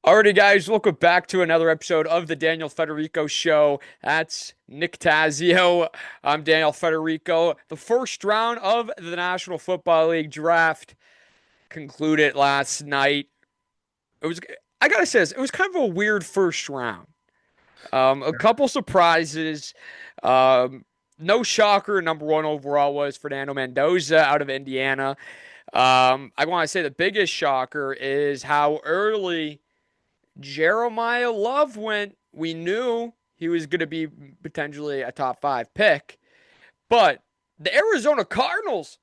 Alrighty, guys, welcome back to another episode of the Daniel Federico Show. That's Nick Tazio. I'm Daniel Federico. The first round of the National Football League draft concluded last night. It was, I gotta say this, it was kind of a weird first round. A couple surprises. Um, no shocker. Number one overall was Fernando Mendoza out of Indiana. I want to say the biggest shocker is how early Jeremiah Love went. We knew he was going to be potentially a top five pick, but the Arizona Cardinals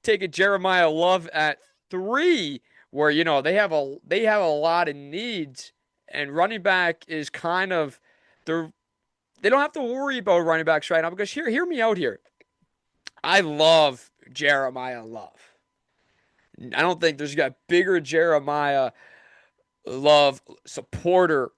take a Jeremiah Love at three, where they have a lot of needs, and running back is kind of they don't have to worry about running backs right now because hear me out here. I love Jeremiah Love. I don't think there's got bigger Jeremiah Love supporter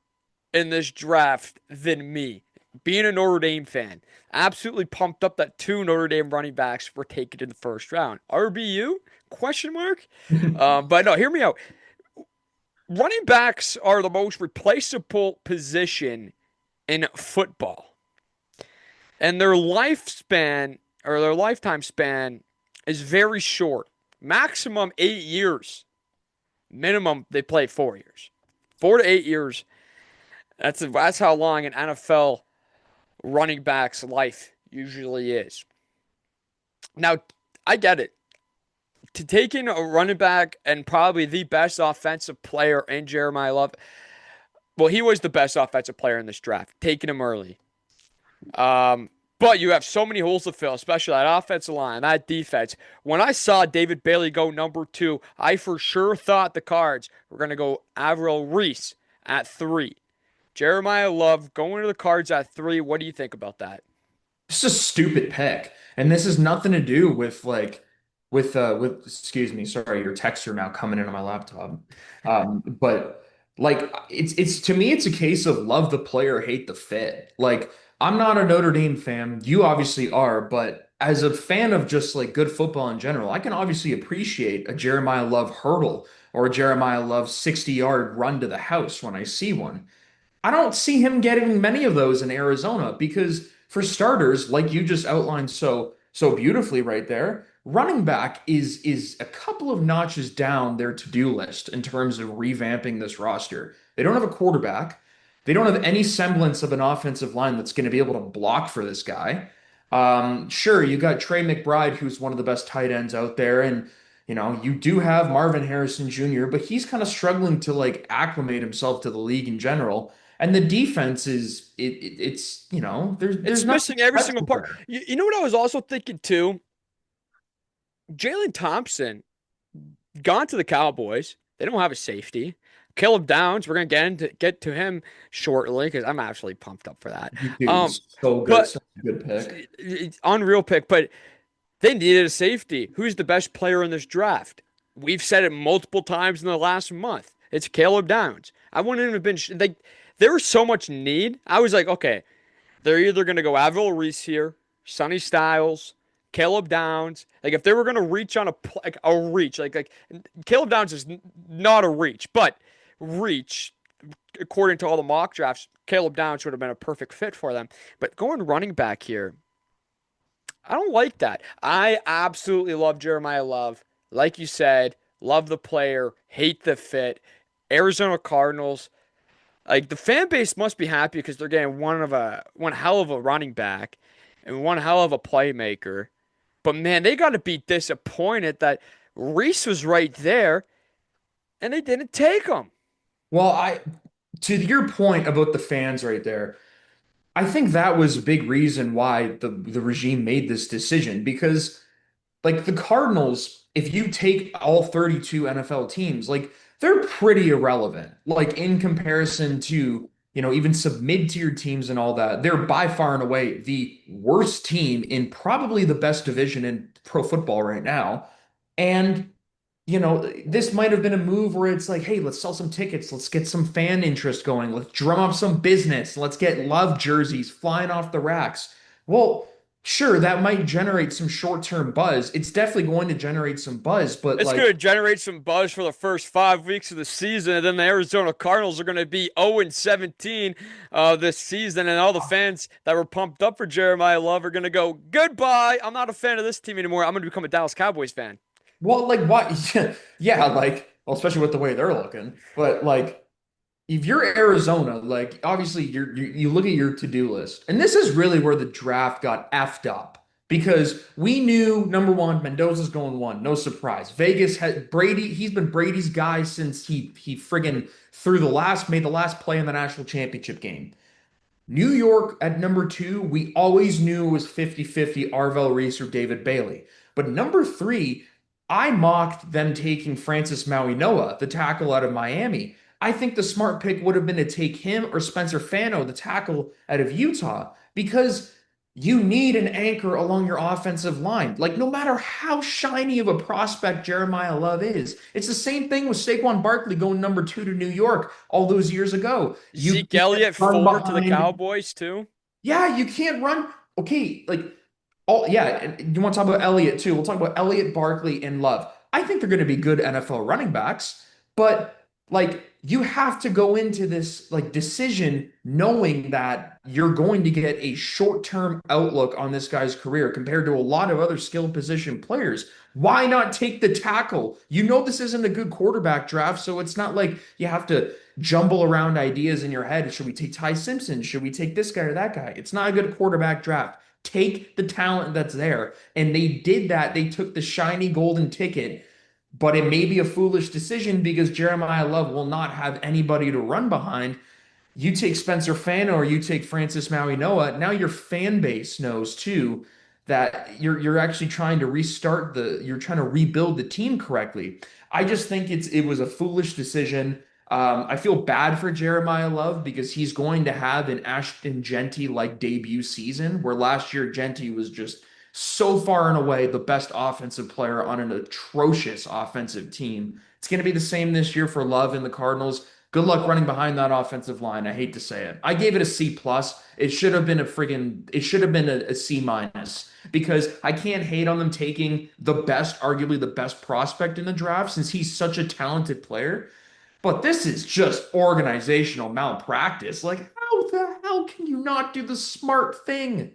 in this draft than me. Being a Notre Dame fan, absolutely pumped up that two Notre Dame running backs were taken in the first round. RBU? Question mark. But no, hear me out. Running backs are the most replaceable position in football, and their lifespan or their lifetime span is very short. Maximum 8 years. Minimum they play 4 years. 4 to 8 years. That's how long an NFL running back's life usually is. Now, I get it. To taking a running back and probably the best offensive player in Jeremiah Love, well, he was the best offensive player in this draft, taking him early. But you have so many holes to fill, especially that offensive line, that defense. When I saw David Bailey go number two, I for sure thought the Cards were going to go Avril Reese at three. Jeremiah Love going to the Cards at three. What do you think about that? It's a stupid pick. And this has nothing to do with with excuse me, sorry, your texts are now coming in on my laptop. But like it's to me it's a case of love the player, hate the fit. Like I'm not a Notre Dame fan. You obviously are, but as a fan of just like good football in general, I can obviously appreciate a Jeremiah Love hurdle or a Jeremiah Love 60-yard run to the house when I see one. I don't see him getting many of those in Arizona because, for starters, like you just outlined so beautifully right there, running back is a couple of notches down their to-do list in terms of revamping this roster. They don't have a quarterback. They don't have any semblance of an offensive line that's going to be able to block for this guy. Sure, you got Trey McBride, who's one of the best tight ends out there, and you do have Marvin Harrison Jr., but he's kind of struggling to like acclimate himself to the league in general. And the defense it's there's It's nothing missing every single special part. there. You know what I was also thinking too? Jalen Thompson gone to the Cowboys. They don't have a safety. Caleb Downs, we're gonna get to him shortly because I'm actually pumped up for that. Dude, Um, so good, but such a good pick. it's unreal pick. But they needed a safety. Who's the best player in this draft? We've said it multiple times in the last month. It's Caleb Downs. I wouldn't even have been like there was so much need. I was like, okay, they're either gonna go Avril Reese here, Sonny Styles, Caleb Downs. Like if they were gonna reach on like a reach, like Caleb Downs is not a reach, but reach according to all the mock drafts, Caleb Downs would have been a perfect fit for them. But going running back here, I don't like that. I absolutely love Jeremiah Love. Like you said, love the player, hate the fit. Arizona Cardinals, like the fan base must be happy because they're getting one hell of a running back and one hell of a playmaker. But man, they got to be disappointed that Reese was right there and they didn't take him. Well, to your point about the fans right there, I think that was a big reason why the regime made this decision because like the Cardinals, if you take all 32 NFL teams, like they're pretty irrelevant. Like in comparison to, even some mid-tier teams and all that, they're by far and away the worst team in probably the best division in pro football right now. And this might have been a move where it's like, hey, let's sell some tickets, let's get some fan interest going, let's drum up some business, let's get love jerseys flying off the racks. Well, sure, that might generate some short-term buzz. It's definitely going to generate some buzz, but It's going to like, generate some buzz for the first 5 weeks of the season, and then the Arizona Cardinals are going to be 0-17 this season, and all the fans that were pumped up for Jeremiah Love are going to go, goodbye. I'm not a fan of this team anymore. I'm going to become a Dallas Cowboys fan. well, like what? Yeah, like, well, especially with the way they're looking. But like, if you're Arizona, like obviously you look at your to-do list, and this is really where the draft got effed up because we knew number one, Mendoza's going one, no surprise. Vegas had Brady, he's been Brady's guy since he friggin' made the last play in the national championship game. New York at number two, we always knew it was 50-50 Arvell Reese or David Bailey. But number three, I mocked them taking Francis Maui Noah, the tackle out of Miami. I think the smart pick would have been to take him or Spencer Fano, the tackle out of Utah, because you need an anchor along your offensive line. Like, no matter how shiny of a prospect Jeremiah Love is, it's the same thing with Saquon Barkley going number two to New York all those years ago. You Zeke can't Elliott run 4 to the behind. Cowboys, too. Yeah, you can't run. Okay, like all yeah, and you want to talk about Elliott too. We'll talk about Elliott, Barkley, and Love. I think they're going to be good NFL running backs, but like you have to go into this like decision knowing that you're going to get a short-term outlook on this guy's career compared to a lot of other skilled position players. Why not take the tackle? You know this isn't a good quarterback draft, so it's not like you have to jumble around ideas in your head. Should we take Ty Simpson? Should we take this guy or that guy? It's not a good quarterback draft. Take the talent that's there. And they did that. They took the shiny golden ticket, but it may be a foolish decision because Jeremiah Love will not have anybody to run behind. You take Spencer Fano or you take Francis Maui Noah, now your fan base knows too that you're actually trying to you're trying to rebuild the team correctly. I just think it was a foolish decision. I feel bad for Jeremiah Love because he's going to have an Ashton Genty like debut season, where last year Genty was just so far and away the best offensive player on an atrocious offensive team. It's going to be the same this year for Love and the Cardinals. Good luck running behind that offensive line. I hate to say it. I gave it a C plus. It should have been a C minus because I can't hate on them taking arguably the best prospect in the draft since he's such a talented player. But this is just organizational malpractice. Like, how the hell can you not do the smart thing?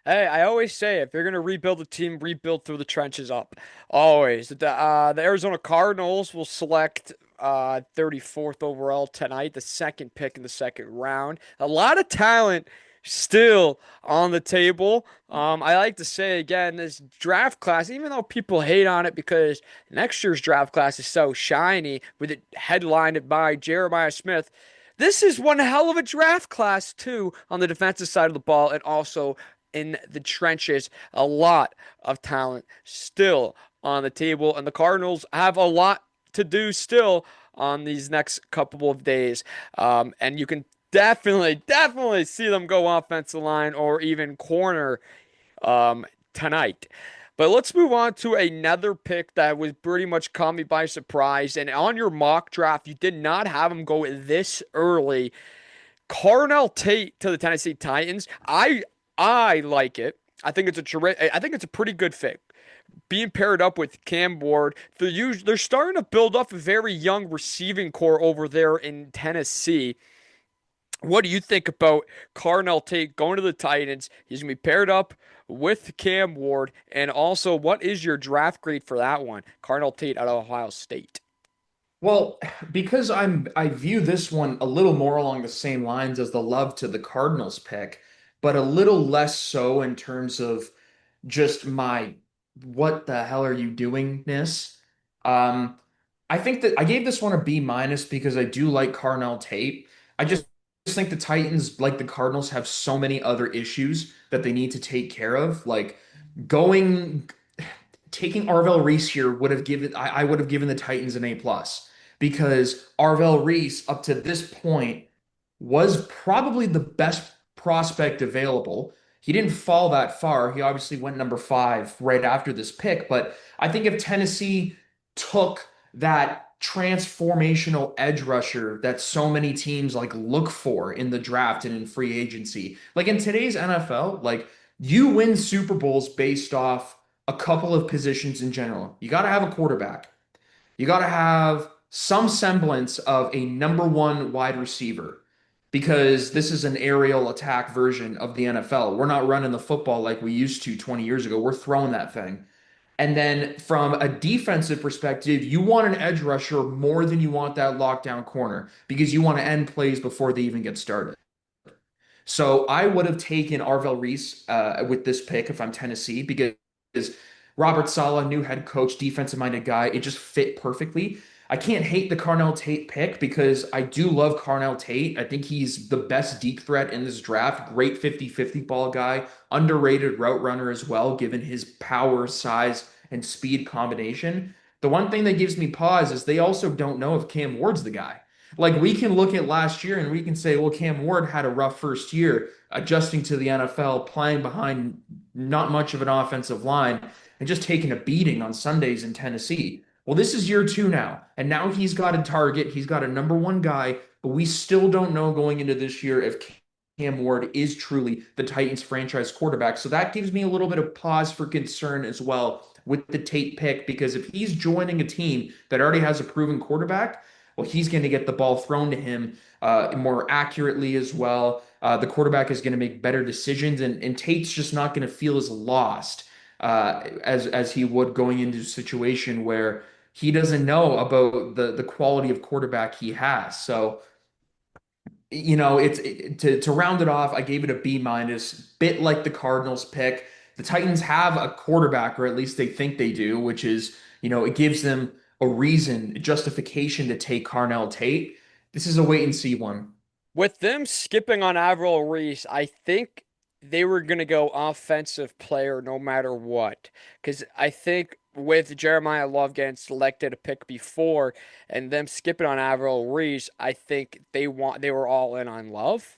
Hey, I always say if you're gonna rebuild a team, rebuild through the trenches up. Always. The Arizona Cardinals will select 34th overall tonight, the second pick in the second round. A lot of talent still on the table. I like to say again, this draft class, even though people hate on it because next year's draft class is so shiny, with it headlined by Jeremiah Smith. This is one hell of a draft class too on the defensive side of the ball and also in the trenches. A lot of talent still on the table, and the Cardinals have a lot to do still on these next couple of days. And you can definitely see them go offensive line or even corner tonight. But let's move on to another pick that was pretty much caught me by surprise. And on your mock draft, you did not have him go this early. Carnell Tate to the Tennessee Titans. I like it. I think it's a pretty good fit. Being paired up with Cam Ward, they're starting to build up a very young receiving core over there in Tennessee. What do you think about Carnell Tate going to the Titans? He's going to be paired up with Cam Ward. And also, what is your draft grade for that one? Carnell Tate out of Ohio State. Well, because I view this one a little more along the same lines as the Love to the Cardinals pick, but a little less so in terms of just my what the hell are you doingness. Um, I think that I gave this one a B minus because I do like Carnell Tate. I just think the Titans, like the Cardinals, have so many other issues that they need to take care of. Like going taking Arvell Reese here I would have given the Titans an A plus because Arvell Reese up to this point was probably the best prospect available. He didn't fall that far. He obviously went number five right after this pick, but I think if Tennessee took that transformational edge rusher that so many teams like look for in the draft and in free agency, like in today's NFL, like You win Super Bowls based off a couple of positions in general. You got to have a quarterback. You got to have some semblance of a number one wide receiver because this is an aerial attack version of the NFL. We're not running the football like we used to 20 years ago. We're throwing that thing. And then from a defensive perspective, you want an edge rusher more than you want that lockdown corner because you want to end plays before they even get started. So I would have taken Arvell Reese with this pick if I'm Tennessee because Robert Saleh, new head coach, defensive minded guy, it just fit perfectly. I can't hate the Carnell Tate pick because I do love Carnell Tate. I think he's the best deep threat in this draft. Great 50-50 ball guy, underrated route runner as well, given his power, size, and speed combination. The one thing that gives me pause is they also don't know if Cam Ward's the guy. Like we can look at last year and we can say, well, Cam Ward had a rough first year adjusting to the NFL, playing behind not much of an offensive line and just taking a beating on Sundays in Tennessee. Well, this is year two now, and now he's got a target. He's got a number one guy, but we still don't know going into this year if Cam Ward is truly the Titans franchise quarterback. So that gives me a little bit of pause for concern as well with the Tate pick, because if he's joining a team that already has a proven quarterback, well, he's going to get the ball thrown to him more accurately as well. The quarterback is going to make better decisions, and Tate's just not going to feel as lost as he would going into a situation where he doesn't know about the quality of quarterback he has. So, to round it off, I gave it a B minus, bit like the Cardinals pick. The Titans have a quarterback, or at least they think they do, which is, it gives them a reason, a justification to take Carnell Tate. This is a wait and see one. With them skipping on Avril Reese, I think they were going to go offensive player no matter what. Because I think with Jeremiah Love getting selected a pick before and them skipping on Avril Reese, I think they were all in on Love.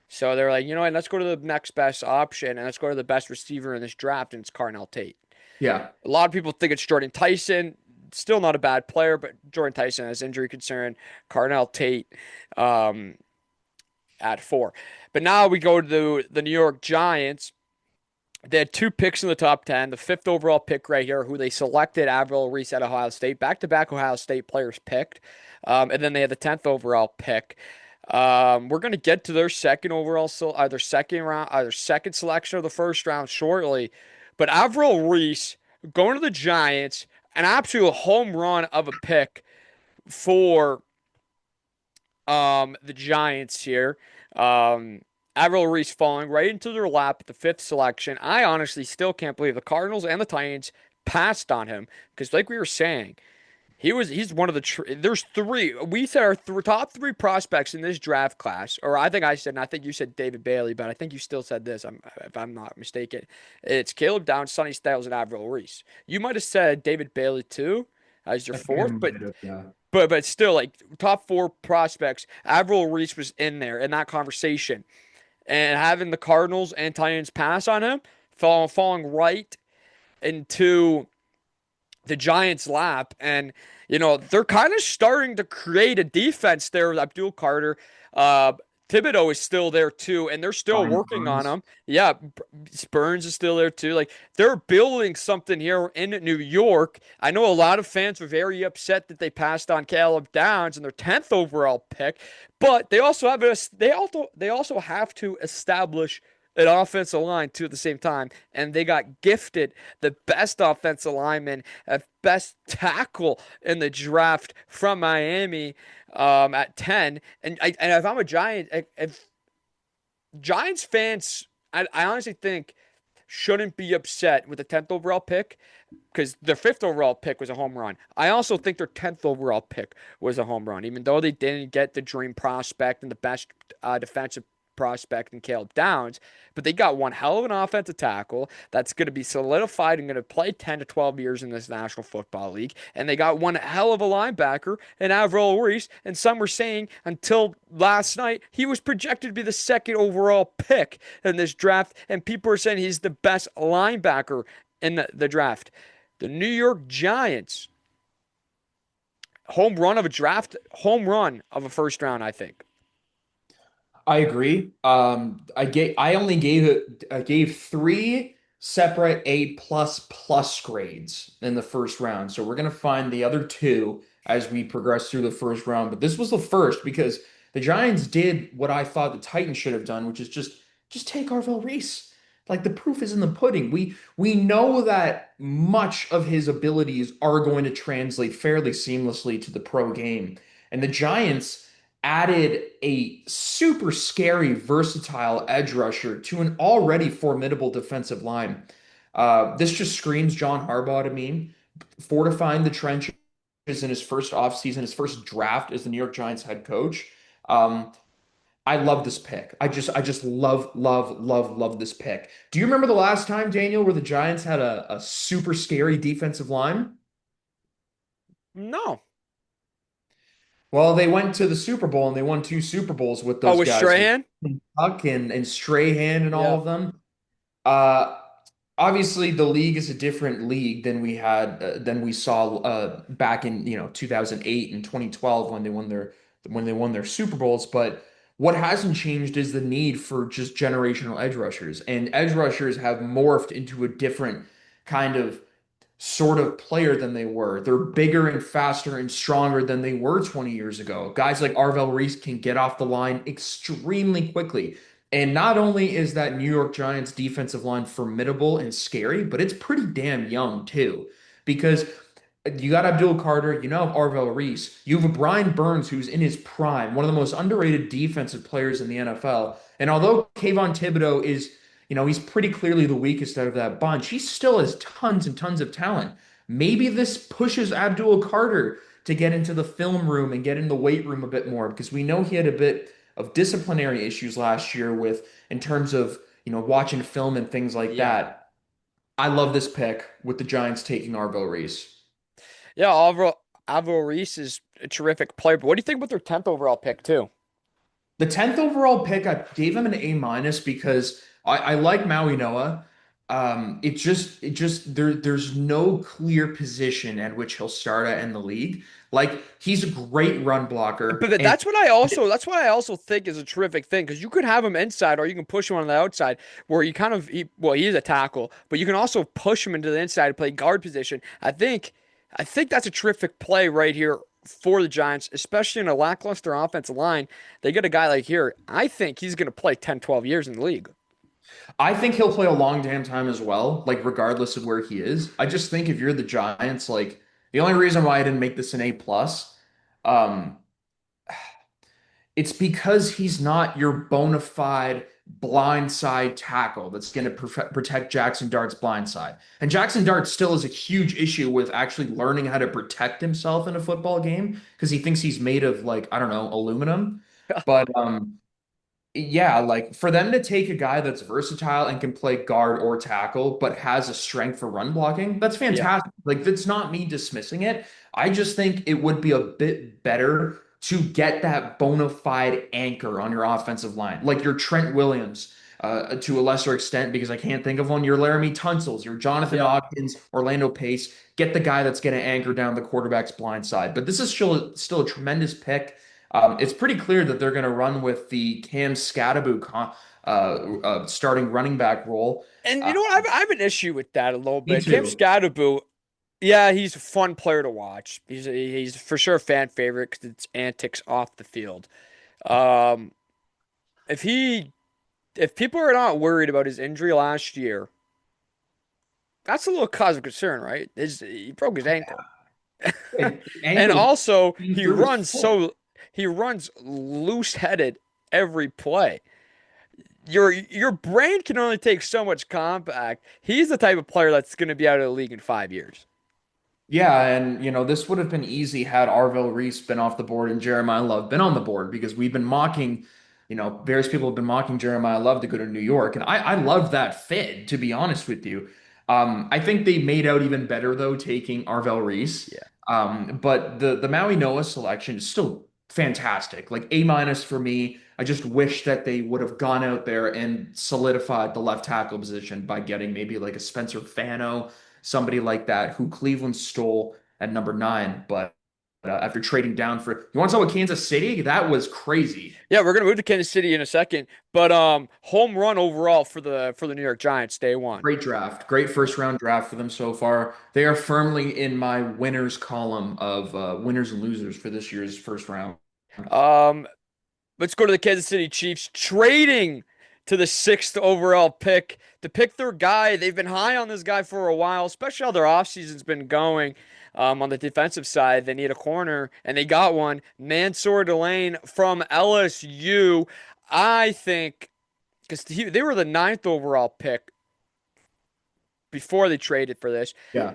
So they're like, you know what, let's go to the next best option and let's go to the best receiver in this draft, and it's Carnell Tate. Yeah. A lot of people think it's Jordan Tyson. Still not a bad player, but Jordan Tyson has injury concern. Carnell Tate, um, at 4. But now we go to the New York Giants. They had 2 picks in the top 10. The 5th overall pick right here, who they selected, Avril Reese at Ohio State. Back-to-back Ohio State players picked. And then they had the 10th overall pick. We're going to get to their second overall, so either second round, either second selection of the first round shortly. But Avril Reese going to the Giants, an absolute home run of a pick for the Giants here. Avril Reese falling right into their lap at the 5th selection. I honestly still can't believe the Cardinals and the Titans passed on him because, like we were saying, he's one of there's three. We said our top 3 prospects in this draft class, or I think I said, and I think you said David Bailey, but I think you still said this. If I'm not mistaken, it's Caleb Downs, Sonny Styles, and Avril Reese. You might have said David Bailey too as your I think I fourth, but might have, yeah. but still, like top 4 prospects, Avril Reese was in there in that conversation, and having the Cardinals and Titans pass on him, falling right into the Giants' lap, and they're kind of starting to create a defense there with Abdul Carter. Uh, Thibodeau is still there too, and they're still Brian working on Burns. him. Yeah, Burns is still there too. Like they're building something here in New York. I know a lot of fans were very upset that they passed on Caleb Downs in their 10th overall pick, but they also have to establish an offensive line too at the same time, and they got gifted the best offensive lineman, best tackle in the draft from Miami at 10. And if I'm a Giant, if Giants fans, I honestly think shouldn't be upset with the 10th overall pick because their 5th overall pick was a home run. I also think their 10th overall pick was a home run, even though they didn't get the dream prospect and the best defensive prospect in Caleb Downs, but they got one hell of an offensive tackle that's going to be solidified and going to play 10 to 12 years in this National Football League, and they got one hell of a linebacker in Avril Reese, and some were saying until last night he was projected to be the 2nd overall pick in this draft, and people are saying he's the best linebacker in the draft. The New York Giants, home run of a first round, I think. I agree. I only gave three separate A++ grades in the first round. So we're gonna find the other two as we progress through the first round. But this was the first because the Giants did what I thought the Titans should have done, which is just take Arvell Reese. Like the proof is in the pudding. We know that much of his abilities are going to translate fairly seamlessly to the pro game. And the Giants added a super scary, versatile edge rusher to an already formidable defensive line. This just screams John Harbaugh to me, fortifying the trenches in his first offseason, his first draft as the New York Giants head coach. Um, I love this pick. I just love this pick. Do you remember the last time, Daniel, where the Giants had a super scary defensive line? No. Well, they went to the Super Bowl and they won two Super Bowls with Oh, those with guys, Strahan? Huck and Strahan and all Yeah. of them. Uh, Obviously, the league is a different league than we saw back in 2008 and 2012 when they won their Super Bowls. But what hasn't changed is the need for just generational edge rushers, and edge rushers have morphed into a different kind of sort of player than they were. They're bigger and faster and stronger than they were 20 years ago. Guys like Arvell Reese can get off the line extremely quickly. And not only is that New York Giants defensive line formidable and scary, but it's pretty damn young too. Because you got Abdul Carter, you know Arvell Reese, you have a Brian Burns who's in his prime, one of the most underrated defensive players in the NFL. And although Kayvon Thibodeau is, he's pretty clearly the weakest out of that bunch, he still has tons and tons of talent. Maybe this pushes Abdul Carter to get into the film room and get in the weight room a bit more because we know he had a bit of disciplinary issues last year with in terms of, watching film and things like Yeah. that. I love this pick with the Giants taking Arvell Reese. Yeah, Alvaro Reese is a terrific player. But what do you think about their 10th overall pick, too? The 10th overall pick, I gave him an A- because I like Maui Noah. There's no clear position at which he'll start at in the league. Like he's a great run blocker, But and that's what I also think is a terrific thing because you could have him inside or you can push him on the outside where he is a tackle, but you can also push him into the inside to play guard position. I think that's a terrific play right here for the Giants, especially in a lackluster offensive line. They get a guy like here. I think he's going to play 10, 12 years in the league. I think he'll play a long damn time as well. Like regardless of where he is, I just think if you're the Giants, like the only reason why I didn't make this an A+, um, it's because he's not your bona fide blindside tackle that's going to protect Jackson Dart's blindside. And Jackson Dart still has a huge issue with actually learning how to protect himself in a football game because he thinks he's made of like, I don't know, aluminum. But yeah, like for them to take a guy that's versatile and can play guard or tackle, but has a strength for run blocking, that's Yeah. fantastic. Like, that's not me dismissing it. I just think it would be a bit better to get that bona fide anchor on your offensive line, like your Trent Williams, to a lesser extent, because I can't think of one. Your Laramie Tunsil's, your Jonathan Yep. Ogden's, Orlando Pace. Get the guy that's going to anchor down the quarterback's blind side. But this is still a tremendous pick. It's pretty clear that they're going to run with the Cam Scatterbo starting running back role. And Uh, you know what? I have an issue with that a little Me bit. Cam too. Scadaboo, yeah, he's a fun player to watch. He's for sure a fan favorite because it's antics off the field. Um, if he if people are not worried about his injury last year, that's a little cause of concern, right? He broke his ankle, and Ankles also being through his foot. he runs loose headed every play. Your brain can only take so much compact. He's the type of player that's going to be out of the league in 5 years. Yeah, and this would have been easy had Arville Reese been off the board and Jeremiah Love been on the board because we've been mocking, various people have been mocking Jeremiah Love to go to New York, and I love that fit, to be honest with you. I think they made out even better though taking Arvell Reese. Yeah. But the Maui Noah selection is still fantastic. Like A- for me. I just wish that they would have gone out there and solidified the left tackle position by getting maybe like a Spencer Fano, somebody like that who Cleveland stole at number 9. But after trading down for. You want to talk about Kansas City? That was crazy. Yeah, we're gonna move to Kansas City in a second, but home run overall for the New York Giants, day one. Great draft. Great first round draft for them so far. They are firmly in my winners column of winners and losers for this year's first round. Um, let's go to the Kansas City Chiefs trading to the sixth overall pick to pick their guy. They've been high on this guy for a while, especially how their offseason's been going. On the defensive side, they need a corner, and they got one. Mansour Delane from LSU. I think because they were the ninth overall pick before they traded for this. Yeah.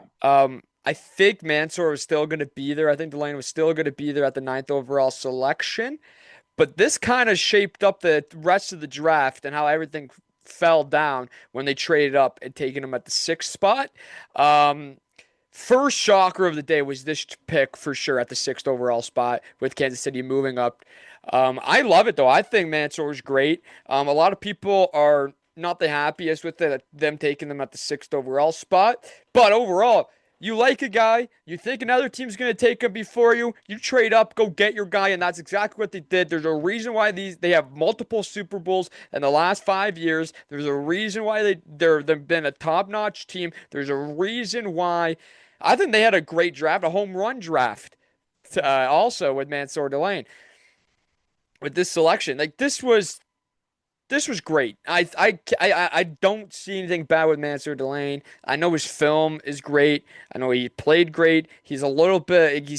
I think Mansour was still going to be there. I think Delane was still going to be there at the ninth overall selection. But this kind of shaped up the rest of the draft and how everything fell down when they traded up and taken him at the sixth spot. Um, First shocker of the day was this pick for sure at the sixth overall spot with Kansas City moving up. I love it though. I think Mansour is great. A lot of people are not the happiest with it, them taking them at the sixth overall spot, but overall, you like a guy, you think another team's going to take him before you trade up, go get your guy, and that's exactly what they did. There's a reason why they have multiple Super Bowls in the last 5 years. There's a reason why they've been a top-notch team. There's a reason why I think they had a great draft, a home run draft, also with Mansour Delane with this selection. Like this was great. I don't see anything bad with Mansour Delane. I know his film is great. I know he played great. He's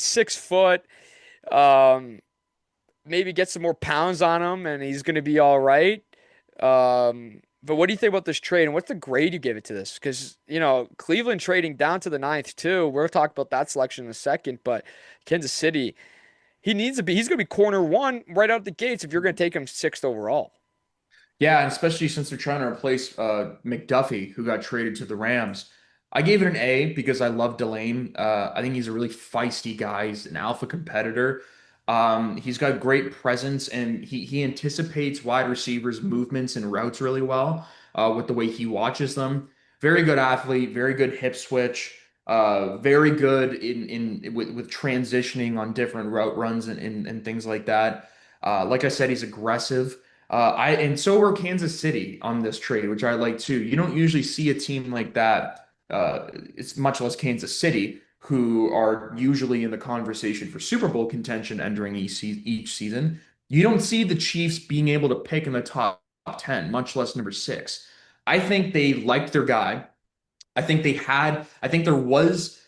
6 foot. Um, Maybe get some more pounds on him, and he's going to be all right. But what do you think about this trade, and what's the grade you give it to this? Because Cleveland trading down to the ninth too. We'll talk about that selection in a second, but Kansas City, he needs to be. He's going to be corner one right out the gates if you're going to take him sixth overall. Yeah, and especially since they're trying to replace McDuffie, who got traded to the Rams. I gave it an A because I love Delane. I think he's a really feisty guy. He's an alpha competitor. He's got great presence, and he anticipates wide receivers' movements and routes really well with the way he watches them. Very good athlete, very good hip switch, very good with transitioning on different route runs and things like that. Like I said, he's aggressive. And so were Kansas City on this trade, which I like too. You don't usually see a team like that. It's much less Kansas City, who are usually in the conversation for Super Bowl contention entering each season. You don't see the Chiefs being able to pick in the top 10, much less number six. I think they liked their guy. I think there was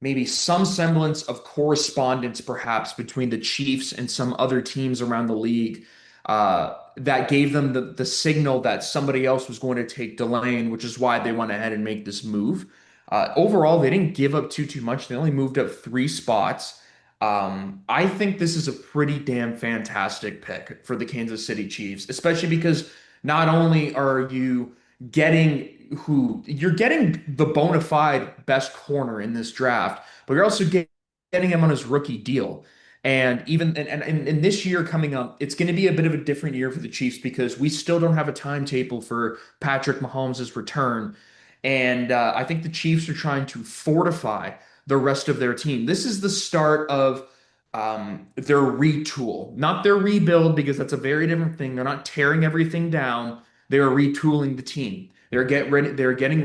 maybe some semblance of correspondence perhaps between the Chiefs and some other teams around the league that gave them the signal that somebody else was going to take Delane, which is why they went ahead and make this move. Overall, they didn't give up too much. They only moved up 3 spots. I think this is a pretty damn fantastic pick for the Kansas City Chiefs, especially because not only are you getting you're getting the bona fide best corner in this draft, but you're also getting him on his rookie deal. And even and this year coming up, it's going to be a bit of a different year for the Chiefs because we still don't have a timetable for Patrick Mahomes' return. And I think the Chiefs are trying to fortify the rest of their team. This is the start of their retool, not their rebuild, because that's a very different thing. They're not tearing everything down. They are retooling the team. They're getting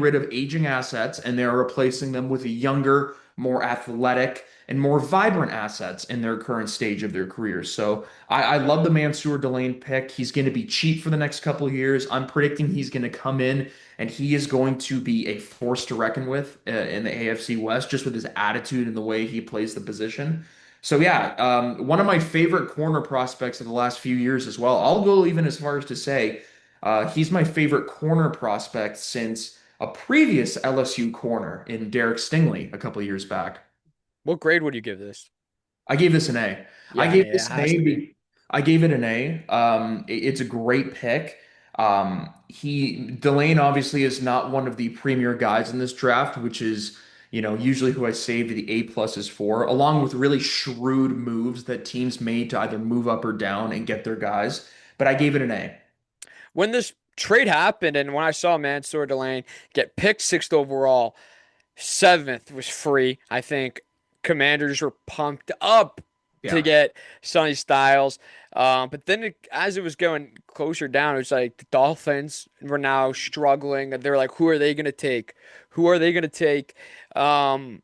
rid of aging assets and they're replacing them with a younger, more athletic, and more vibrant assets in their current stage of their careers. So I love the Mansour Delane pick. He's going to be cheap for the next couple of years. I'm predicting he's going to come in and he is going to be a force to reckon with in the AFC West, just with his attitude and the way he plays the position. So yeah, one of my favorite corner prospects of the last few years as well. I'll go even as far as to say he's my favorite corner prospect since a previous LSU corner in Derek Stingley a couple of years back. What grade would you give this? I gave this an A. I Yeah, gave it this an has A. to be. I gave it an A. It's a great pick. Delane obviously is not one of the premier guys in this draft, which is usually who I saved the A pluses for, along with really shrewd moves that teams made to either move up or down and get their guys. But I gave it an A. When this trade happened and when I saw Mansour Delane get picked sixth overall, seventh was free, I think. Commanders were pumped up to Yeah. get Sonny Styles. But then as it was going closer down, it was like the Dolphins were now struggling. They're like, who are they going to take? Who are they going to take? Um,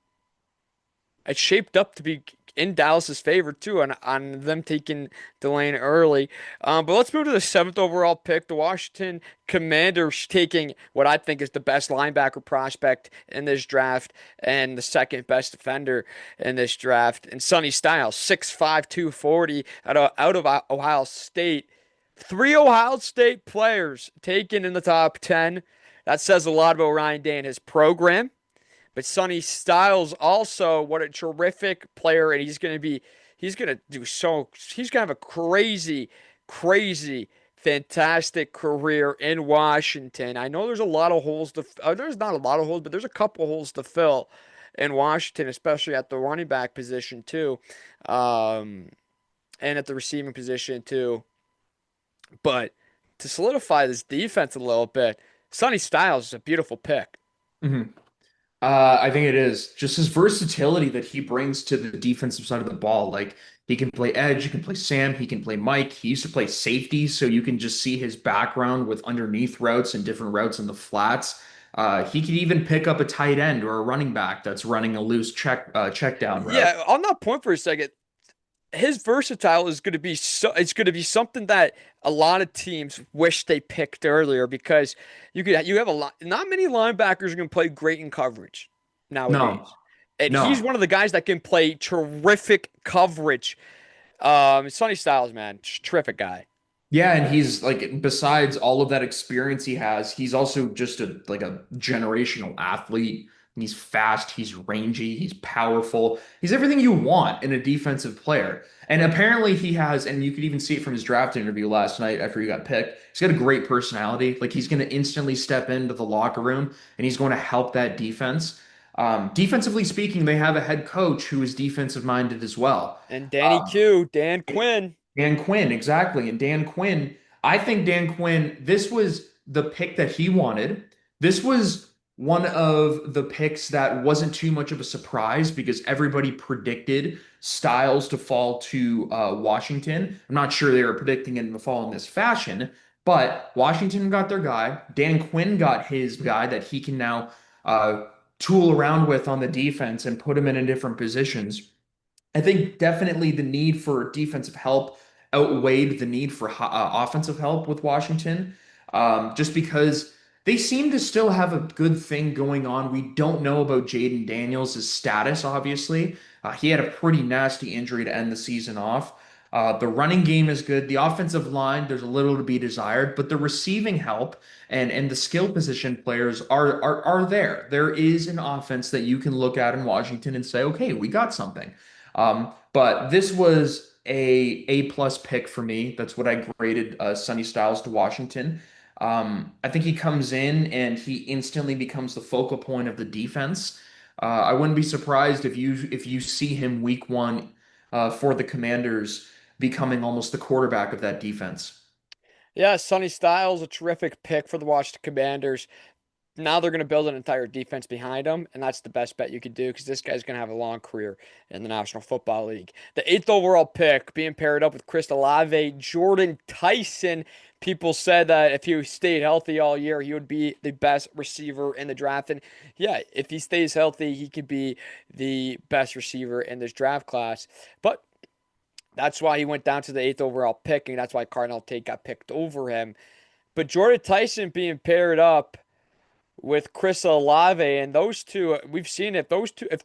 it shaped up to be in Dallas's favor too on them taking Delane early. But let's move to the seventh overall pick. The Washington Commanders taking what I think is the best linebacker prospect in this draft and the second best defender in this draft. And Sonny Styles, 6'5", 240 out of Ohio State. Three Ohio State players taken in the top 10. That says a lot about Ryan Day and his program. But Sonny Styles also, what a terrific player, and he's gonna do so. He's gonna have a crazy, crazy, fantastic career in Washington. I know there's a lot of holes to. There's not a lot of holes, but there's a couple holes to fill in Washington, especially at the running back position too, um, and at the receiving position too. But to solidify this defense a little bit, Sonny Styles is a beautiful pick. Mhm. I think it is just his versatility that he brings to the defensive side of the ball. Like he can play edge, he can play Sam, he can play Mike. He used to play safety, so you can just see his background with underneath routes and different routes in the flats. He could even pick up a tight end or a running back that's running a loose check down route. Yeah, on that point for a second, his versatile is going to be it's going to be something that a lot of teams wish they picked earlier because you have a lot not many linebackers are going to play great in coverage No, nowadays. And he's no. one of the guys that can play terrific coverage. Sonny Styles, man, terrific guy. Yeah, and he's like besides all of that experience he has, he's also just a generational athlete. He's fast, he's rangy, he's powerful. He's everything you want in a defensive player. And apparently he has, and you could even see it from his draft interview last night after he got picked. He's got a great personality. Like he's going to instantly step into the locker room and he's going to help that defense. Defensively speaking, they have a head coach who is defensive minded as well. And Danny Q, Dan Quinn. Dan Quinn, exactly. And Dan Quinn, I think Dan Quinn, this was the pick that he wanted. This was one of the picks that wasn't too much of a surprise because everybody predicted Styles to fall to Washington. I'm not sure they were predicting him to fall in this fashion, but Washington got their guy. Dan Quinn got his guy that he can now tool around with on the defense and put him in different positions. I think definitely the need for defensive help outweighed the need for offensive help with Washington, just because they seem to still have a good thing going on. We don't know about Jaden Daniels' status, obviously. He had a pretty nasty injury to end the season off. The running game is good. The offensive line, there's a little to be desired, but the receiving help and the skill position players are there. There is an offense that you can look at in Washington and say, okay, we got something. But this was a plus pick for me. That's what I graded Sonny Styles to Washington. I think he comes in and he instantly becomes the focal point of the defense. I wouldn't be surprised if you see him week one for the Commanders becoming almost the quarterback of that defense. Yeah, Sonny Styles, a terrific pick for the Washington Commanders. Now they're going to build an entire defense behind him, and that's the best bet you could do because this guy's going to have a long career in the National Football League. The eighth overall pick being paired up with Chris Olave, Jordan Tyson. People said that if he stayed healthy all year, he would be the best receiver in the draft. And yeah, if he stays healthy, he could be the best receiver in this draft class. But that's why he went down to the eighth overall pick, and that's why Cardinal Tate got picked over him. But Jordan Tyson being paired up with Chris Olave, and those two, we've seen if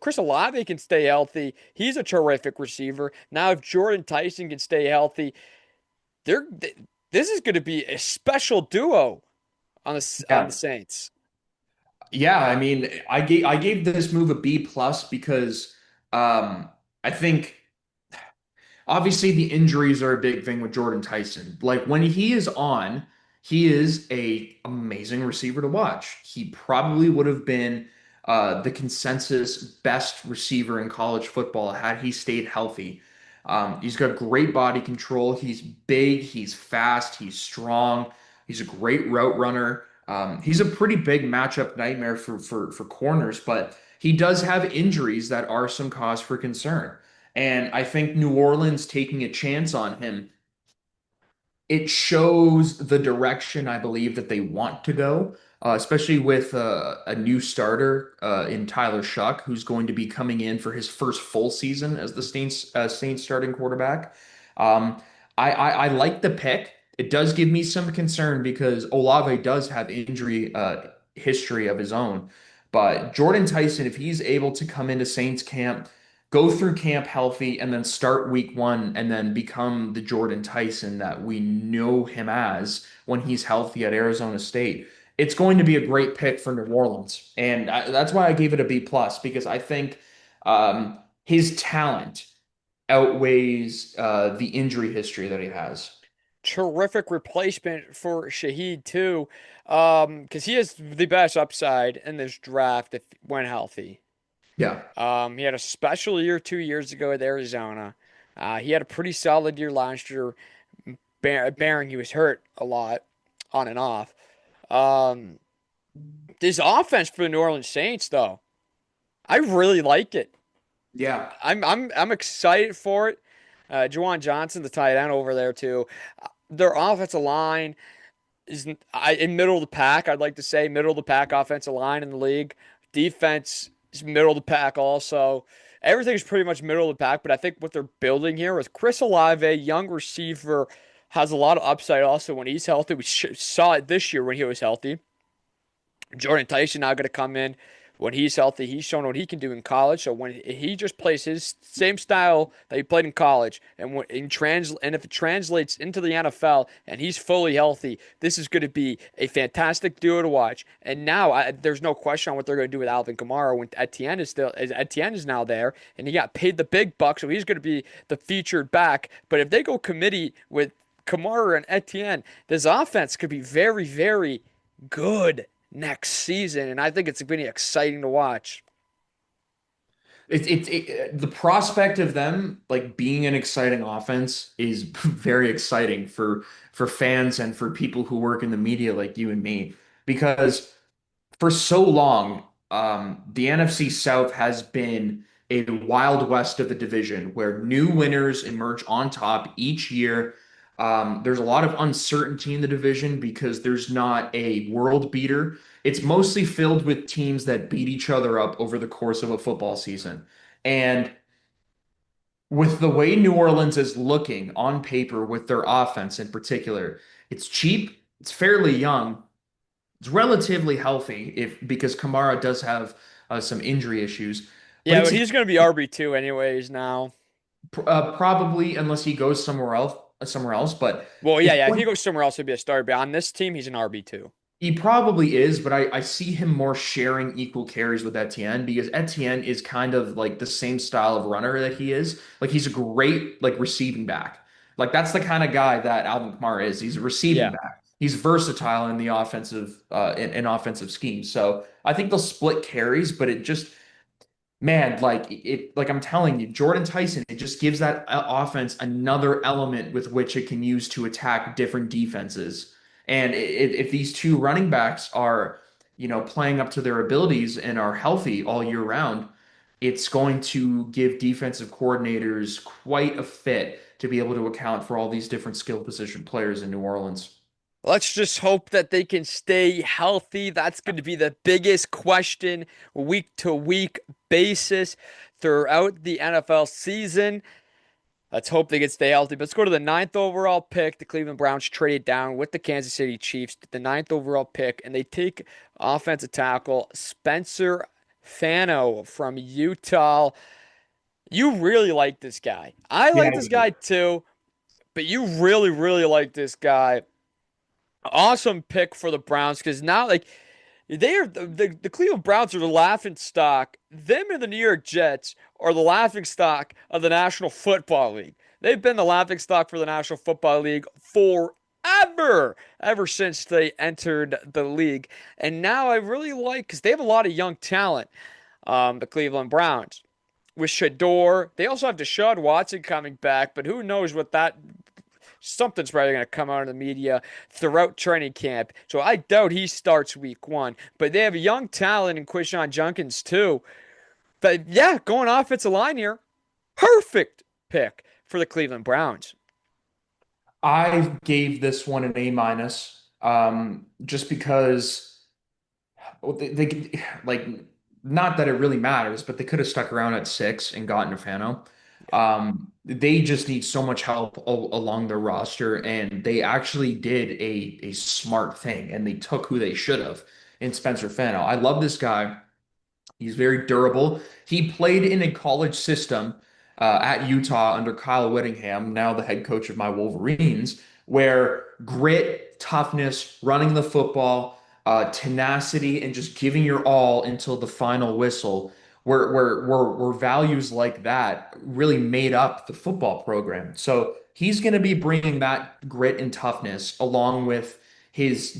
Chris Olave can stay healthy, he's a terrific receiver. Now, if Jordan Tyson can stay healthy, they're this is going to be a special duo on the Yeah. Saints. Yeah, I mean, I gave this move a B plus because I think obviously the injuries are a big thing with Jordan Tyson. Like when he is on, he is a amazing receiver to watch. He probably would have been the consensus best receiver in college football had he stayed healthy. He's got great body control. He's big, he's fast, he's strong. He's a great route runner. He's a pretty big matchup nightmare for corners, but he does have injuries that are some cause for concern. And I think New Orleans taking a chance on him, it shows the direction I believe that they want to go, especially with a new starter in Tyler Shuck, who's going to be coming in for his first full season as the Saints starting quarterback. Um, I like the pick. It does give me some concern because Olave does have injury history of his own. But Jordan Tyson, if he's able to come into Saints camp, go through camp healthy, and then start week one and then become the Jordan Tyson that we know him as when he's healthy at Arizona State. It's going to be a great pick for New Orleans. And that's why I gave it a B plus because I think his talent outweighs the injury history that he has. Terrific replacement for Shaheed too, because he has the best upside in this draft if when healthy. Yeah. He had a special year 2 years ago at Arizona. He had a pretty solid year last year, bearing he was hurt a lot, on and off. Um, this offense for the New Orleans Saints, though, I really like it. Yeah. I'm excited for it. Juwan Johnson, the tight end over there too. Their offensive line is in middle of the pack. I'd like to say middle of the pack offensive line in the league. Defense is middle of the pack also. Everything's pretty much middle of the pack, but I think what they're building here with Chris Olave, young receiver, has a lot of upside also when he's healthy. We saw it this year when he was healthy. Jordan Tyson now going to come in when he's healthy. He's shown what he can do in college. So when he just plays his same style that he played in college, and and if it translates into the NFL and he's fully healthy, this is going to be a fantastic duo to watch. And now there's no question on what they're going to do with Alvin Kamara when Etienne is now there, and he got paid the big bucks, so he's going to be the featured back. But if they go committee with Kamara and Etienne, this offense could be very, very good next season, and I think it's going to be exciting to watch. The prospect of them like being an exciting offense is very exciting for fans and for people who work in the media like you and me because for so long, the NFC South has been a wild west of the division where new winners emerge on top each year. There's a lot of uncertainty in the division because there's not a world beater. It's mostly filled with teams that beat each other up over the course of a football season. And with the way New Orleans is looking on paper with their offense in particular, it's cheap, it's fairly young, it's relatively healthy if because Kamara does have some injury issues, but Yeah, it's but he's going to be RB2 anyways now. probably unless he goes somewhere else. But Well, yeah, it's yeah. If he going, goes somewhere else, he'll be a starter. But on this team, he's an RB2. he probably is, but I see him more sharing equal carries with Etienne because Etienne is kind of like the same style of runner that he is. Like he's a great like receiving back. Like that's the kind of guy that Alvin Kamara is. He's a receiving Yeah. back. He's versatile in the in offensive scheme. So I think they'll split carries, but it just man, like I'm telling you, Jordan Tyson, it just gives that offense another element with which it can use to attack different defenses. And if these two running backs are, playing up to their abilities and are healthy all year round, it's going to give defensive coordinators quite a fit to be able to account for all these different skill position players in New Orleans. Let's just hope that they can stay healthy. That's going to be the biggest question week to week basis throughout the NFL season. Let's hope they can stay healthy. But let's go to the ninth overall pick. The Cleveland Browns traded down with the Kansas City Chiefs, the ninth overall pick, and they take offensive tackle Spencer Fano from Utah. You really like this guy. I Yeah, like this guy too, but you really, really like this guy. Awesome pick for the Browns because now, like, they are the Cleveland Browns are the laughing stock. Them and the New York Jets are the laughing stock of the National Football League. They've been the laughing stock for the National Football League forever, ever since they entered the league. And now I really like because they have a lot of young talent. The Cleveland Browns with Shador. They also have Deshaun Watson coming back, but who knows what that something's probably going to come out of the media throughout training camp. So I doubt he starts week one. But they have a young talent in Quishon Junkins too. But yeah, going offensive line here, perfect pick for the Cleveland Browns. I gave this one an A minus, just because they like not that it really matters, but they could have stuck around at six and gotten Fano. They just need so much help along their roster, and they actually did a smart thing, and they took who they should have in Spencer Fano. I love this guy. He's very durable. He played in a college system at Utah under Kyle Whittingham, now the head coach of my Wolverines, where grit, toughness, running the football, tenacity, and just giving your all until the final whistle, where values like that really made up the football program. So he's going to be bringing that grit and toughness along with his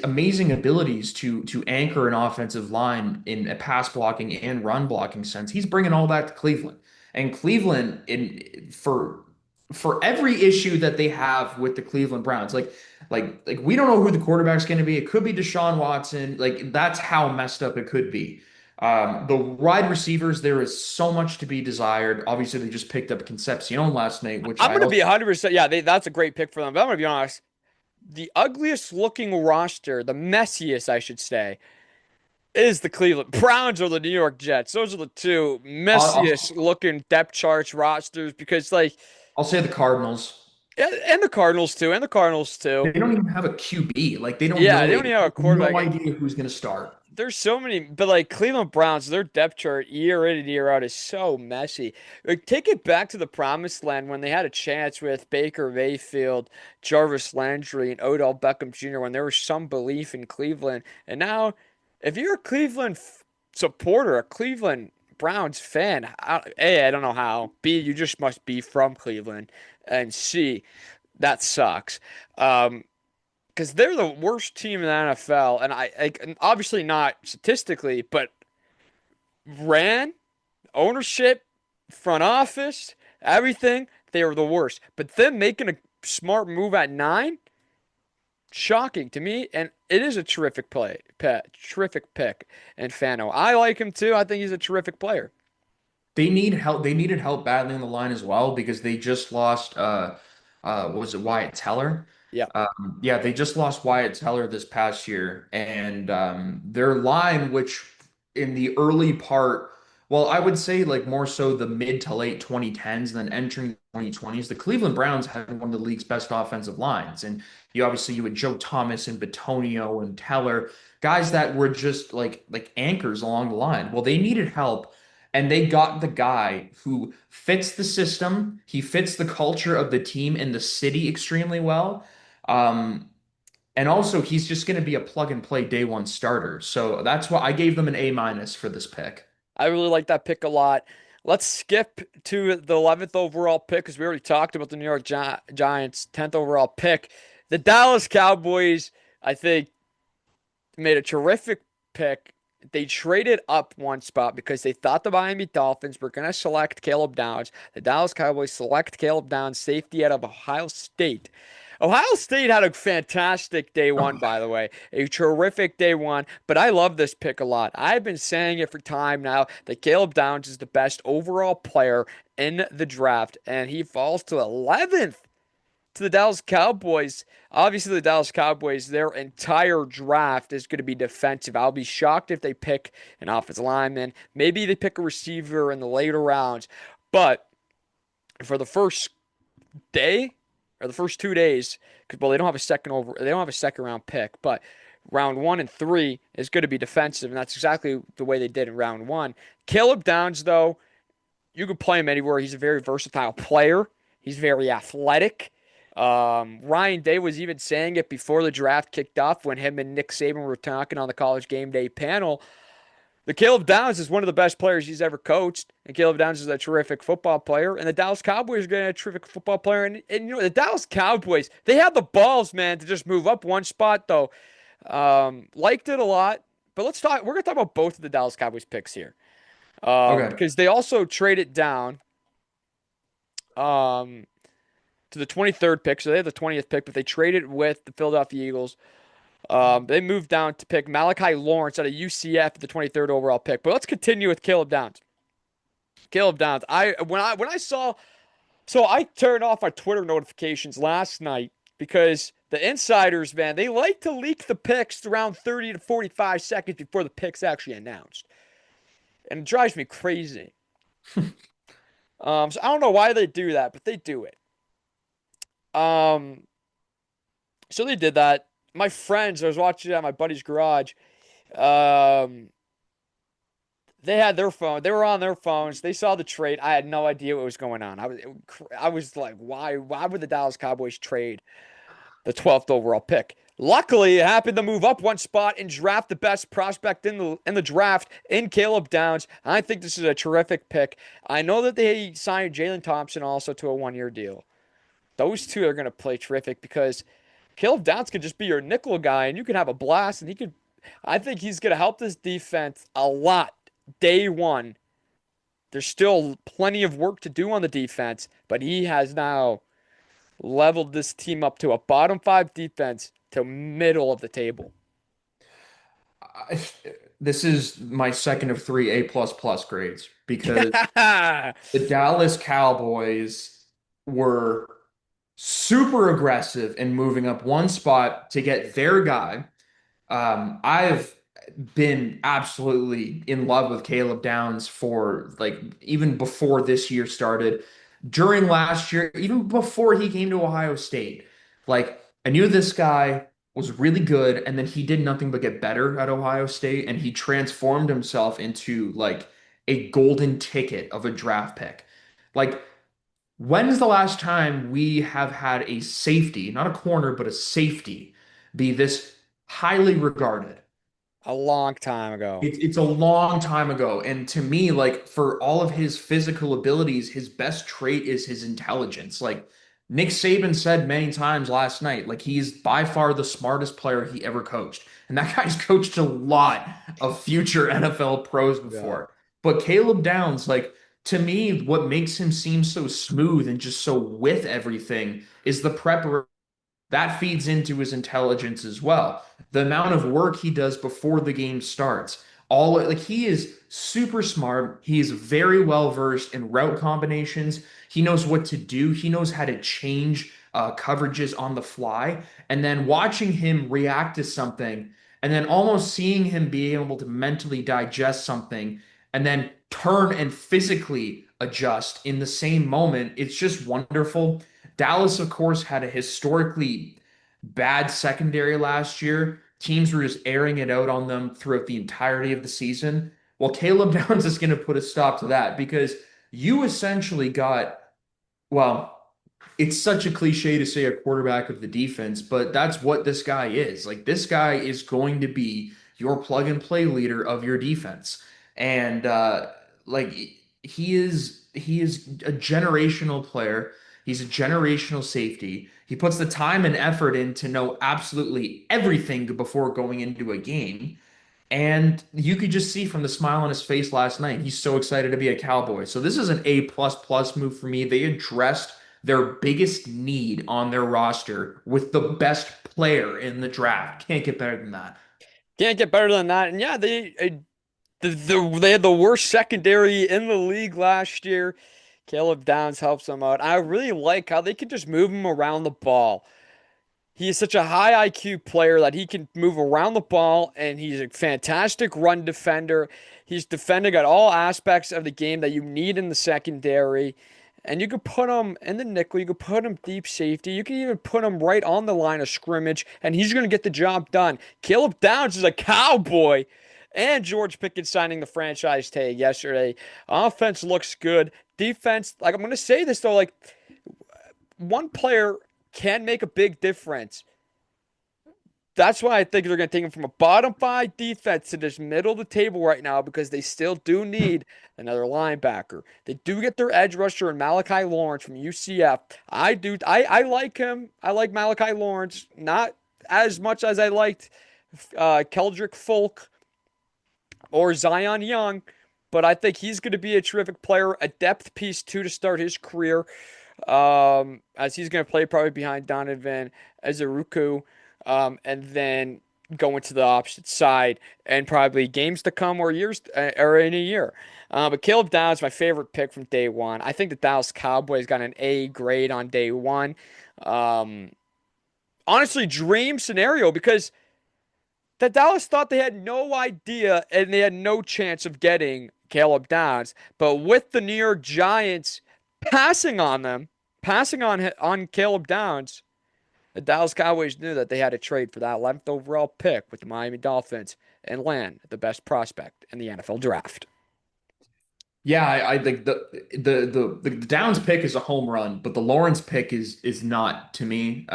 amazing abilities to anchor an offensive line in a pass blocking and run blocking sense. He's bringing all that to Cleveland. And Cleveland in for every issue that they have with the Cleveland Browns, like we don't know who the quarterback's going to be. It could be Deshaun Watson. Like that's how messed up it could be. The wide receivers, there is so much to be desired. Obviously, they just picked up Concepcion last night, which I'm I going to be also 100%. Yeah, that's a great pick for them. But I'm going to be honest. The ugliest looking roster, the messiest, I should say, is the Cleveland Browns or the New York Jets. Those are the two messiest I'll, looking depth charts rosters because, like, I'll say the Cardinals. and the Cardinals too, and the Cardinals too. They don't even have a QB. Like they don't Yeah, know. they They don't even have a have no quarterback. idea who's going to start. There's so many, but like Cleveland Browns, their depth chart year in and year out is so messy. Like, take it back to the promised land when they had a chance with Baker Mayfield, Jarvis Landry, and Odell Beckham Jr. when there was some belief in Cleveland. And now, if you're a Cleveland supporter, a Cleveland Browns fan, A, I don't know how. B, you just must be from Cleveland. And C, that sucks. Because they're the worst team in the NFL, and and obviously not statistically, but ran ownership, front office, everything. They were the worst. But them making a smart move at nine, shocking to me, and it is a terrific terrific pick. And Fano, I like him too. I think he's a terrific player. They need help. They needed help badly in the line as well because they just lost what was it, Wyatt Teller? Yeah, Yeah, they just lost Wyatt Teller this past year, and their line, which in the early part, well, I would say like more so the mid to late 2010s and then entering the 2020s, the Cleveland Browns had one of the league's best offensive lines, and you had Joe Thomas and Batonio and Teller, guys that were just like anchors along the line. Well, they needed help. And they got the guy who fits the system. He fits the culture of the team and the city extremely well. Um, and also, he's just going to be a plug and play day one starter. So that's why I gave them an A minus for this pick. I really like that pick a lot. Let's skip to the 11th overall pick because we already talked about the New York Giants 10th overall pick. The Dallas Cowboys, I think, made a terrific pick. They traded up one spot because they thought the Miami Dolphins were going to select Caleb Downs. The Dallas Cowboys select Caleb Downs, safety out of Ohio State. Ohio State had a fantastic day one, Oh, by the way, a terrific day one. But I love this pick a lot. I've been saying it for time now that Caleb Downs is the best overall player in the draft, and he falls to 11th to the Dallas Cowboys. Obviously, the Dallas Cowboys, their entire draft is going to be defensive. I'll be shocked if they pick an offensive lineman. Maybe they pick a receiver in the later rounds. But for the first day or the first 2 days, because well, they don't have a second round pick, but round 1 and 3 is going to be defensive, and that's exactly the way they did in round one. Caleb Downs, though, you can play him anywhere. He's a very versatile player. He's very athletic. Ryan Day was even saying it before the draft kicked off when him and Nick Saban were talking on the College Game Day panel. The Caleb Downs is one of the best players he's ever coached, and Caleb Downs is a terrific football player. And the Dallas Cowboys are going to have a terrific football player. And you know the Dallas Cowboys, they have the balls, man, to just move up one spot though. Liked it a lot, but let's talk. We're going to talk about both of the Dallas Cowboys picks here, okay. because they also traded down. Um, to the 23rd pick. So they have the 20th pick, but they traded with the Philadelphia Eagles. They moved down to pick Malachi Lawrence out of UCF at the 23rd overall pick. But let's continue with Caleb Downs. Caleb Downs. When I saw so I turned off my Twitter notifications last night because the insiders, man, they like to leak the picks around 30 to 45 seconds before the picks actually announced. And it drives me crazy. So I don't know why they do that, but they do it. Um, so they did that. My friends, I was watching it at my buddy's garage. Um, they had their phone. They were on their phones. They saw the trade. I had no idea what was going on. I was like, why would the Dallas Cowboys trade the 12th overall pick? Luckily, it happened to move up one spot and draft the best prospect in the draft in Caleb Downs. I think this is a terrific pick. I know that they signed Jalen Thompson also to a 1-year deal. Those two are going to play terrific because Caleb Downs could just be your nickel guy and you can have a blast and he could I think he's going to help this defense a lot day one. There's still plenty of work to do on the defense, but he has now leveled this team up to a bottom five defense to middle of the table. I, this is my second of three A plus plus grades because the Dallas Cowboys were super aggressive in moving up one spot to get their guy. I've been absolutely in love with Caleb Downs for like even before this year started, during last year, even before he came to Ohio State. Like I knew this guy was really good, and then he did nothing but get better at Ohio State, and he transformed himself into like a golden ticket of a draft pick. Like when's the last time we have had a safety, not a corner, but a safety, be this highly regarded? A long time ago. It's a long time ago. And to me, like for all of his physical abilities, his best trait is his intelligence. Like Nick Saban said many times last night, like he's by far the smartest player he ever coached. And that guy's coached a lot of future NFL pros Yeah. before. But Caleb Downs, like to me, what makes him seem so smooth and just so with everything is the preparation that feeds into his intelligence as well. The amount of work he does before the game starts. All like he is super smart. He is very well versed in route combinations. He knows what to do. He knows how to change coverages on the fly. And then watching him react to something, and then almost seeing him be able to mentally digest something, and then turn and physically adjust in the same moment. It's just wonderful. Dallas, of course, had a historically bad secondary last year. Teams were just airing it out on them throughout the entirety of the season. Well, Caleb Downs is going to put a stop to that because you essentially got, well, it's such a cliche to say a quarterback of the defense, but that's what this guy is. Like this guy is going to be your plug and play leader of your defense. And like he is a generational player. He's a generational safety. He puts the time and effort in to know absolutely everything before going into a game. And you could just see from the smile on his face last night, he's so excited to be a Cowboy. So this is an A plus plus move for me. They addressed their biggest need on their roster with the best player in the draft. Can't get better than that. Can't get better than that. And yeah, they had the worst secondary in the league last year. Caleb Downs helps them out. I really like how they can just move him around the ball. He is such a high IQ player that he can move around the ball, and he's a fantastic run defender. He's defending at all aspects of the game that you need in the secondary. And you could put him in the nickel, you could put him deep safety, you can even put him right on the line of scrimmage, and he's going to get the job done. Caleb Downs is a cowboy. And George Pickens signing the franchise tag yesterday. Offense looks good. Defense, like I'm going to say this though, like one player can make a big difference. That's why I think they're going to take him from a bottom five defense to this middle of the table right now because they still do need another linebacker. They do get their edge rusher and Malachi Lawrence from UCF. I do. I like him. I like Malachi Lawrence not as much as I liked Keldrick Folk or Zion Young, but I think he's going to be a terrific player, a depth piece too to start his career. As he's going to play probably behind Donovan Ezeruku. And then going to the opposite side and probably games to come or years or in a year. But Caleb Downs, my favorite pick from day one. I think the Dallas Cowboys got an A grade on day one. Um, Honestly, dream scenario because the Dallas thought they had no idea and they had no chance of getting Caleb Downs. But with the New York Giants passing on them, passing on Caleb Downs, the Dallas Cowboys knew that they had to trade for that 11th overall pick with the Miami Dolphins and land the best prospect in the NFL draft. Yeah, I think the Downs pick is a home run, but the Lawrence pick is not to me.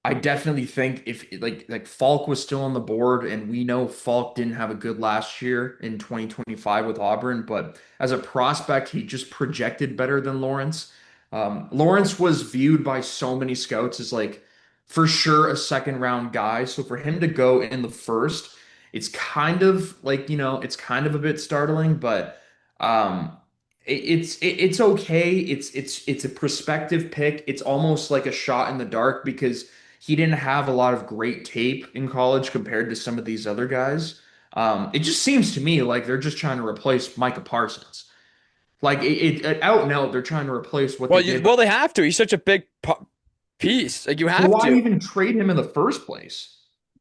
I definitely think if like Falk was still on the board, and we know Falk didn't have a good last year in 2025 with Auburn, but as a prospect, he just projected better than Lawrence. Lawrence was viewed by so many scouts as like for sure a second round guy. So for him to go in the first, it's kind of like, it's kind of a bit startling, but it's okay. It's a prospective pick. It's almost like a shot in the dark because he didn't have a lot of great tape in college compared to some of these other guys. It just seems to me like they're just trying to replace Micah Parsons. Like out and out, they're trying to replace what they did. Well, they have to. He's such a big piece. Like you But have why to even trade him in the first place?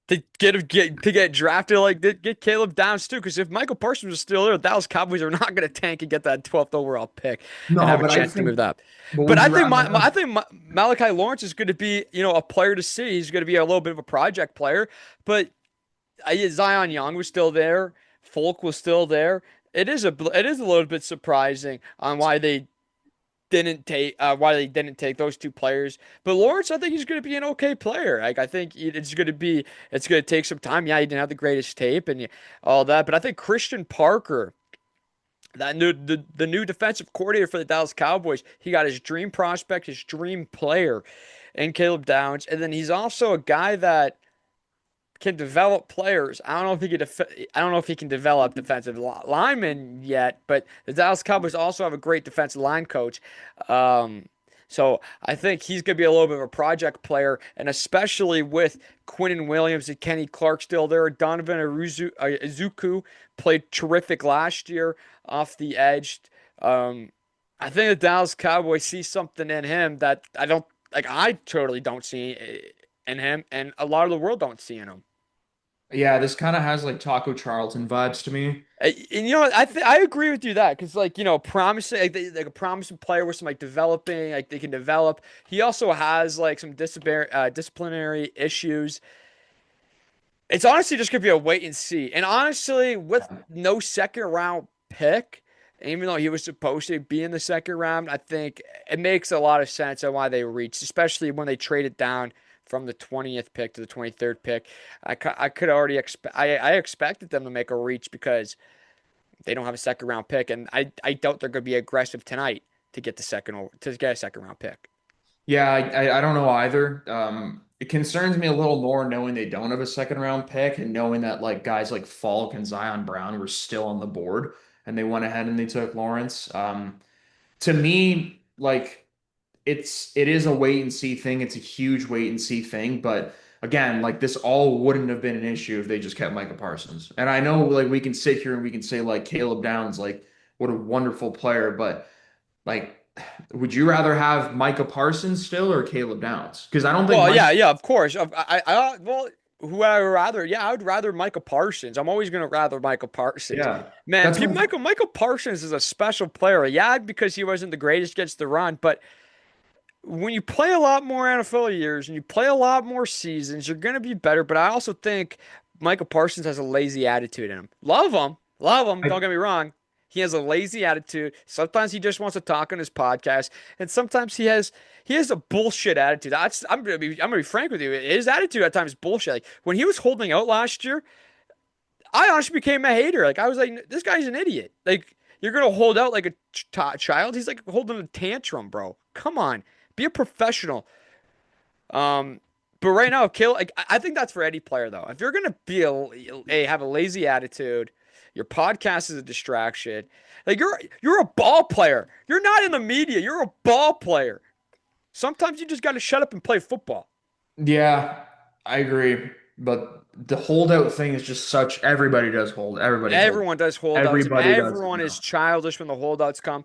to get drafted. Like get Caleb Downs too. Because if Michael Parsons was still there, the Dallas Cowboys are not going to tank and get that 12th overall pick and No, have a but I chance to think, move up. but But would I you think rather I have? think Malachi Lawrence is going to be a player to see. He's going to be a little bit of a project player. But Zion Young was still there. Folk was still there. It is a little bit surprising on why they didn't take those two players. But Lawrence, I think he's going to be an okay player. Like I think it's going to take some time. Yeah, he didn't have the greatest tape and all that, but I think Christian Parker, the new defensive coordinator for the Dallas Cowboys, he got his dream prospect, his dream player, and Caleb Downs, and then he's also a guy that can develop players. I don't know if he can develop defensive linemen yet, but the Dallas Cowboys also have a great defensive line coach. Um, so I think he's going to be a little bit of a project player, and especially with Quinnen Williams and Kenny Clark still there, Donovan Izuku played terrific last year off the edge. Um, I think the Dallas Cowboys see something in him that I don't like. I totally don't see in him, and a lot of the world don't see in him. Yeah, this kind of has like Taco Charlton vibes to me. And I agree with you that because promising like a promising player with some like developing like they can develop. He also has like some disciplinary issues. It's honestly just gonna be a wait and see. And honestly, with no second round pick, even though he was supposed to be in the second round, I think it makes a lot of sense on why they reached, especially when they traded down from the 20th pick to the 23rd pick. I could already I expected them to make a reach because they don't have a second round pick, and I doubt they're going to be aggressive tonight to get to get a second round pick. Yeah, I don't know either. It concerns me a little more knowing they don't have a second round pick and knowing that like guys like Falk and Zion Brown were still on the board and they went ahead and they took Lawrence. To me, like it is a wait and see thing. It's a huge wait and see thing. But again, like this all wouldn't have been an issue if they just kept Micah Parsons. And I know like we can sit here and we can say like Caleb Downs, like what a wonderful player, but like would you rather have Micah Parsons still or Caleb Downs? Because I don't think Well, Mike. yeah, of course. Well, who I would rather? Yeah, I would rather Michael Parsons. I'm always gonna rather Michael Parsons. Yeah, Man, that's what. Michael Parsons is a special player. Yeah, because he wasn't the greatest against the run, but when you play a lot more NFL years and you play a lot more seasons, you're gonna be better. But I also think Michael Parsons has a lazy attitude in him. Love him. I, Don't get me wrong. He has a lazy attitude. Sometimes he just wants to talk on his podcast, and sometimes he has a bullshit attitude. I'm gonna be frank with you. His attitude at times is bullshit. Like when he was holding out last year, I honestly became a hater. Like I was like, this guy's an idiot. Like you're gonna hold out like a child. He's like holding a tantrum, bro. Come on, be a professional. Um, but right now, like I think that's for any player though. If you're gonna have a lazy attitude, your podcast is a distraction. Like you're a ball player. You're not in the media. You're a ball player. Sometimes you just got to shut up and play football. yeah, I agree. But the holdout thing is just such everybody does hold. Everybody holds. Everyone does holdouts. Everybody does it Everyone is now. childish when the holdouts come.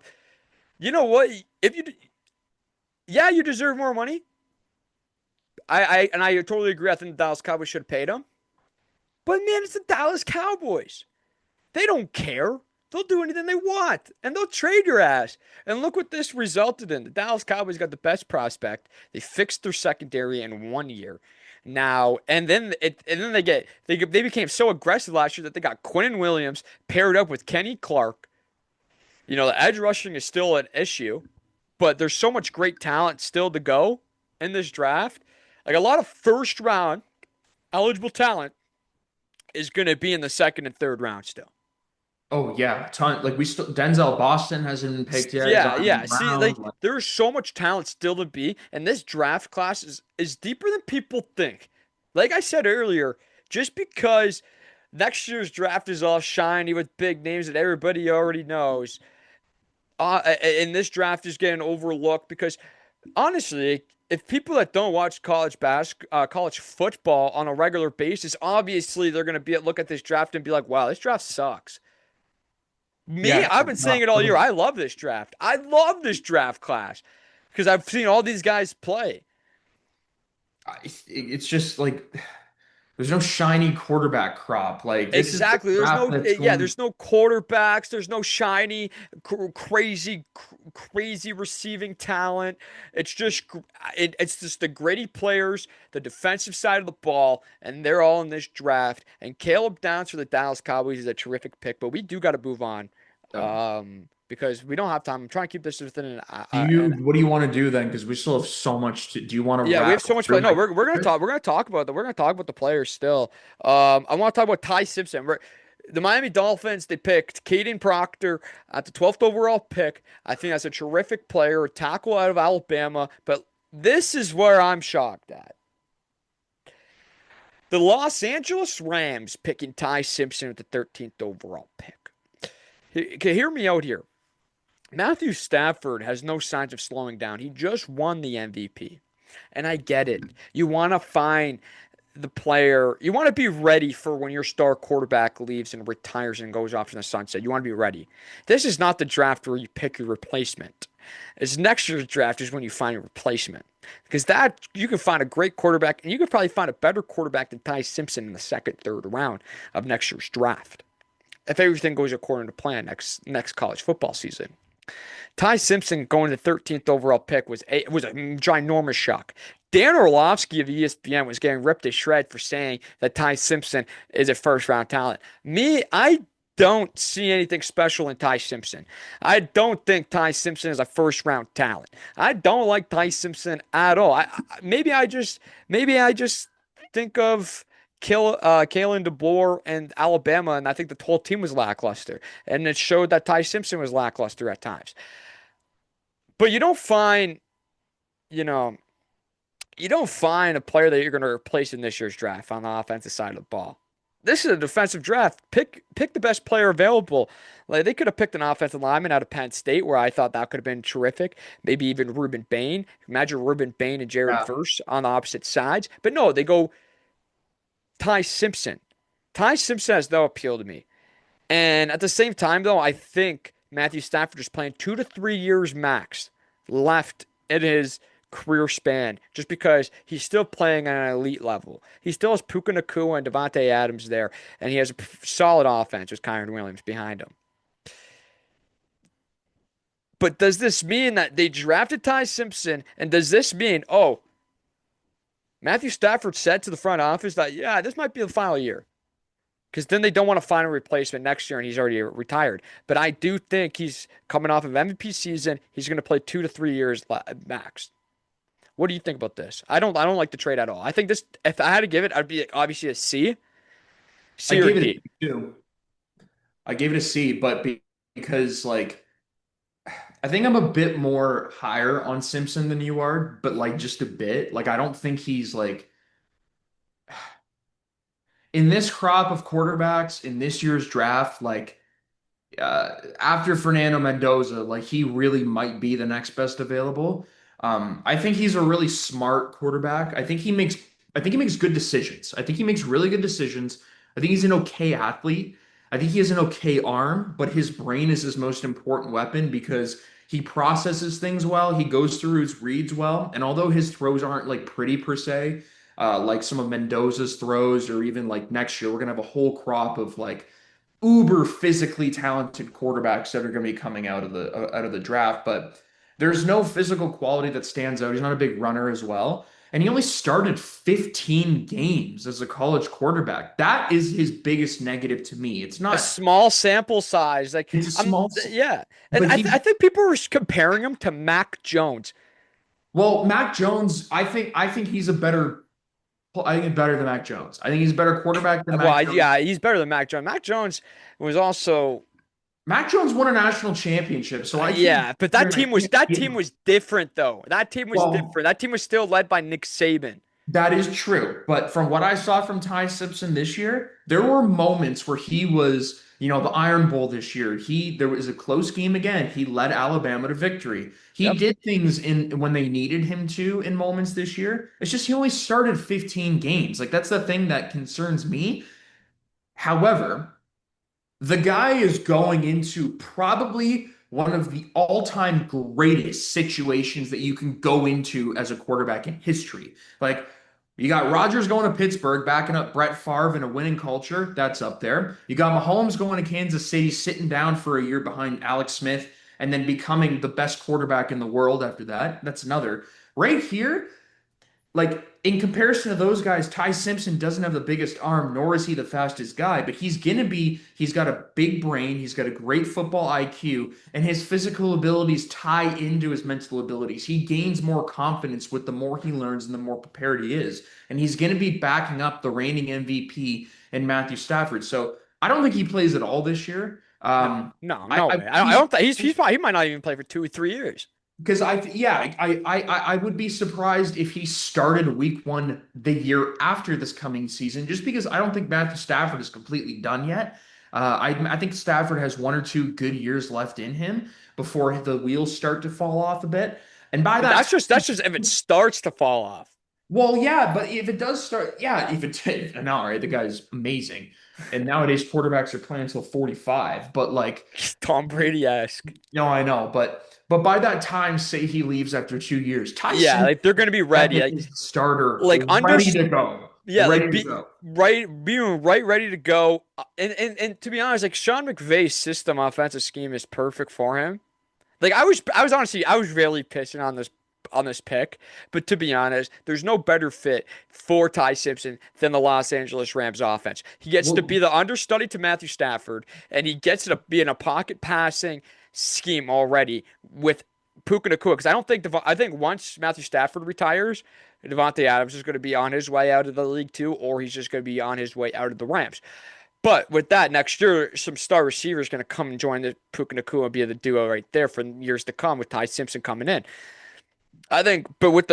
You know what? If you, yeah, you deserve more money. I totally agree. I think the Dallas Cowboys should have paid him. But man, it's the Dallas Cowboys. They don't care. They'll do anything they want, and they'll trade your ass. And look what this resulted in. The Dallas Cowboys got the best prospect. They fixed their secondary in 1 year. Now and then they became so aggressive last year that they got Quinnen Williams paired up with Kenny Clark. You know, the edge rushing is still an issue, but there's so much great talent still to go in this draft. Like a lot of first round eligible talent is going to be in the second and third round still. Oh yeah, ton. Like we still Denzel Boston hasn't been picked yet. Yeah, Zion yeah. See, Brown. like Like, there's so much talent still to be, and this draft class is deeper than people think. Like I said earlier, just because next year's draft is all shiny with big names that everybody already knows, and this draft is getting overlooked because honestly, if people that don't watch college football on a regular basis, obviously they're gonna be look at this draft and be like, "Wow, this draft sucks." Me, yeah, I've been saying it all year. I love this draft. I love this draft class because I've seen all these guys play. it's just like there's no shiny quarterback crop. Like this is the Exactly. There's draft no, that's yeah, going. there's no quarterbacks. There's no shiny, crazy receiving talent. It's just, it's just the gritty players, the defensive side of the ball, and they're all in this draft. And Caleb Downs for the Dallas Cowboys is a terrific pick, but we do got to move on, because we don't have time. I'm trying to keep this within Do you? What do you want to do then? Because we still have so much to. Do you want to yeah, we have rattle so much play. through No, my? we're gonna talk about that. We're gonna talk about the players still. I want to talk about Ty Simpson. The Miami Dolphins, they picked Caden Proctor at the 12th overall pick. I think that's a terrific player, a tackle out of Alabama. But this is where I'm shocked at. The Los Angeles Rams picking Ty Simpson with the 13th overall pick. Hear me out here. Matthew Stafford has no signs of slowing down. He just won the MVP. And I get it. You want to find the player, you want to be ready for when your star quarterback leaves and retires and goes off in the sunset. You want to be ready. This is not the draft where you pick your replacement. It's next year's draft is when you find a replacement. Because that you can find a great quarterback, and you can probably find a better quarterback than Ty Simpson in the second, third round of next year's draft. If everything goes according to plan next college football season. Ty Simpson going to the 13th overall pick was a ginormous shock. Dan Orlovsky of ESPN was getting ripped to shred for saying that Ty Simpson is a first round talent. Me, I don't see anything special in Ty Simpson. I don't think Ty Simpson is a first round talent. I don't like Ty Simpson at all. Maybe I just think of Kalen DeBoer and Alabama, and I think the whole team was lackluster, and it showed that Ty Simpson was lackluster at times. But you know, you don't find a player that you're going to replace in this year's draft on the offensive side of the ball. This is a defensive draft. Pick the best player available. Like they could have picked an offensive lineman out of Penn State, where I thought that could have been terrific. Maybe even Ruben Bain. Imagine Ruben Bain and Jared Yeah, Verse on the opposite sides. But no, they go Ty Simpson. Ty Simpson has no appeal to me. And at the same time, though, I think Matthew Stafford is playing 2 to 3 years max left in his career span just because he's still playing at an elite level. He still has Puka Nacua and Devontae Adams there, and he has a solid offense with Kyron Williams behind him. But does this mean that they drafted Ty Simpson? And does this mean, oh, Matthew Stafford said to the front office that, yeah, this might be the final year? Because then they don't want to find a replacement next year and he's already retired. But I do think he's coming off of MVP season. He's going to play 2 to 3 years max. What do you think about this? I don't like the trade at all. I think this, if I had to give it, I'd be obviously a C, I C or gave it a D. C too. I gave it a C, but because like I think I'm a bit more higher on Simpson than you are, but like just a bit. Like I don't think he's like in this crop of quarterbacks in this year's draft, like after Fernando Mendoza, like he really might be the next best available. I think he's a really smart quarterback. I think he makes I think he makes good decisions. I think he makes really good decisions. I think he's an okay athlete. I think he has an okay arm, but his brain is his most important weapon because he processes things well. He goes through his reads well. And although his throws aren't like pretty per se, like some of Mendoza's throws, or even like next year, we're gonna have a whole crop of like uber physically talented quarterbacks that are going to be coming out of the draft, but there's no physical quality that stands out. He's not a big runner as well, and he only started 15 games as a college quarterback. That is his biggest negative to me. It's A not. small sample size. Like It's a I'm small, yeah. And but I he. think people were comparing him to Mac Jones. Well, Mac Jones. I think he's a better. I think he's better than Mac Jones. I think he's a better quarterback than Mac Well, Jones. yeah, he's better than Mac Jones. Mac Jones was also Mac Jones won a national championship, so I can't yeah, but here and I can't that give team him. was different though. That team was Well, different. That team was still led by Nick Saban. that is true. But from what I saw from Ty Simpson this year, there were moments where he was, the Iron Bowl this year. There was a close game again. He led Alabama to victory. He Yep. did things in when they needed him to in moments this year. It's just he only started 15 games. Like that's the thing that concerns me. However, the guy is going into probably one of the all-time greatest situations that you can go into as a quarterback in history. Like, you got Rodgers going to Pittsburgh, backing up Brett Favre in a winning culture. That's up there. You got Mahomes going to Kansas City, sitting down for a year behind Alex Smith, and then becoming the best quarterback in the world after that. That's another. Right here, like in comparison to those guys, Ty Simpson doesn't have the biggest arm, nor is he the fastest guy, but he's got a big brain, he's got a great football IQ, and his physical abilities tie into his mental abilities. He gains more confidence with the more he learns and the more prepared he is. And he's going to be backing up the reigning MVP in Matthew Stafford. So I don't think he plays at all this year. No, no, no I way. I don't think he's probably he might not even play for 2 or 3 years. because I would be surprised if he started week one the year after this coming season, just because I don't think Matthew Stafford is completely done yet. I think Stafford has 1 or 2 good years left in him before the wheels start to fall off a bit. And by But that that's just if it starts to fall off. well, yeah, but if it does start, yeah, if it now, right, the guy's amazing. And nowadays quarterbacks are playing until 45, but like Tom Brady-esque. no, I know, but by that time, say he leaves after 2 years, Yeah, Tyson like they're gonna be ready. Beckham is the starter, Like under ready to go, yeah, ready like to be go. being ready to go. And to be honest, like Sean McVay's system offensive scheme is perfect for him. Like I was honestly I was really pissing on this pick, but to be honest, there's no better fit for Ty Simpson than the Los Angeles Rams offense. He gets to be Well, the understudy to Matthew Stafford, and he gets to be in a pocket passing scheme already with Puka Nacua. Because I think once Matthew Stafford retires, Devontae Adams is going to be on his way out of the league too, or he's just going to be on his way out of the Rams. But with that, next year, some star receivers going to come and join the Puka Nacua and be the duo right there for years to come with Ty Simpson coming in. I think, but with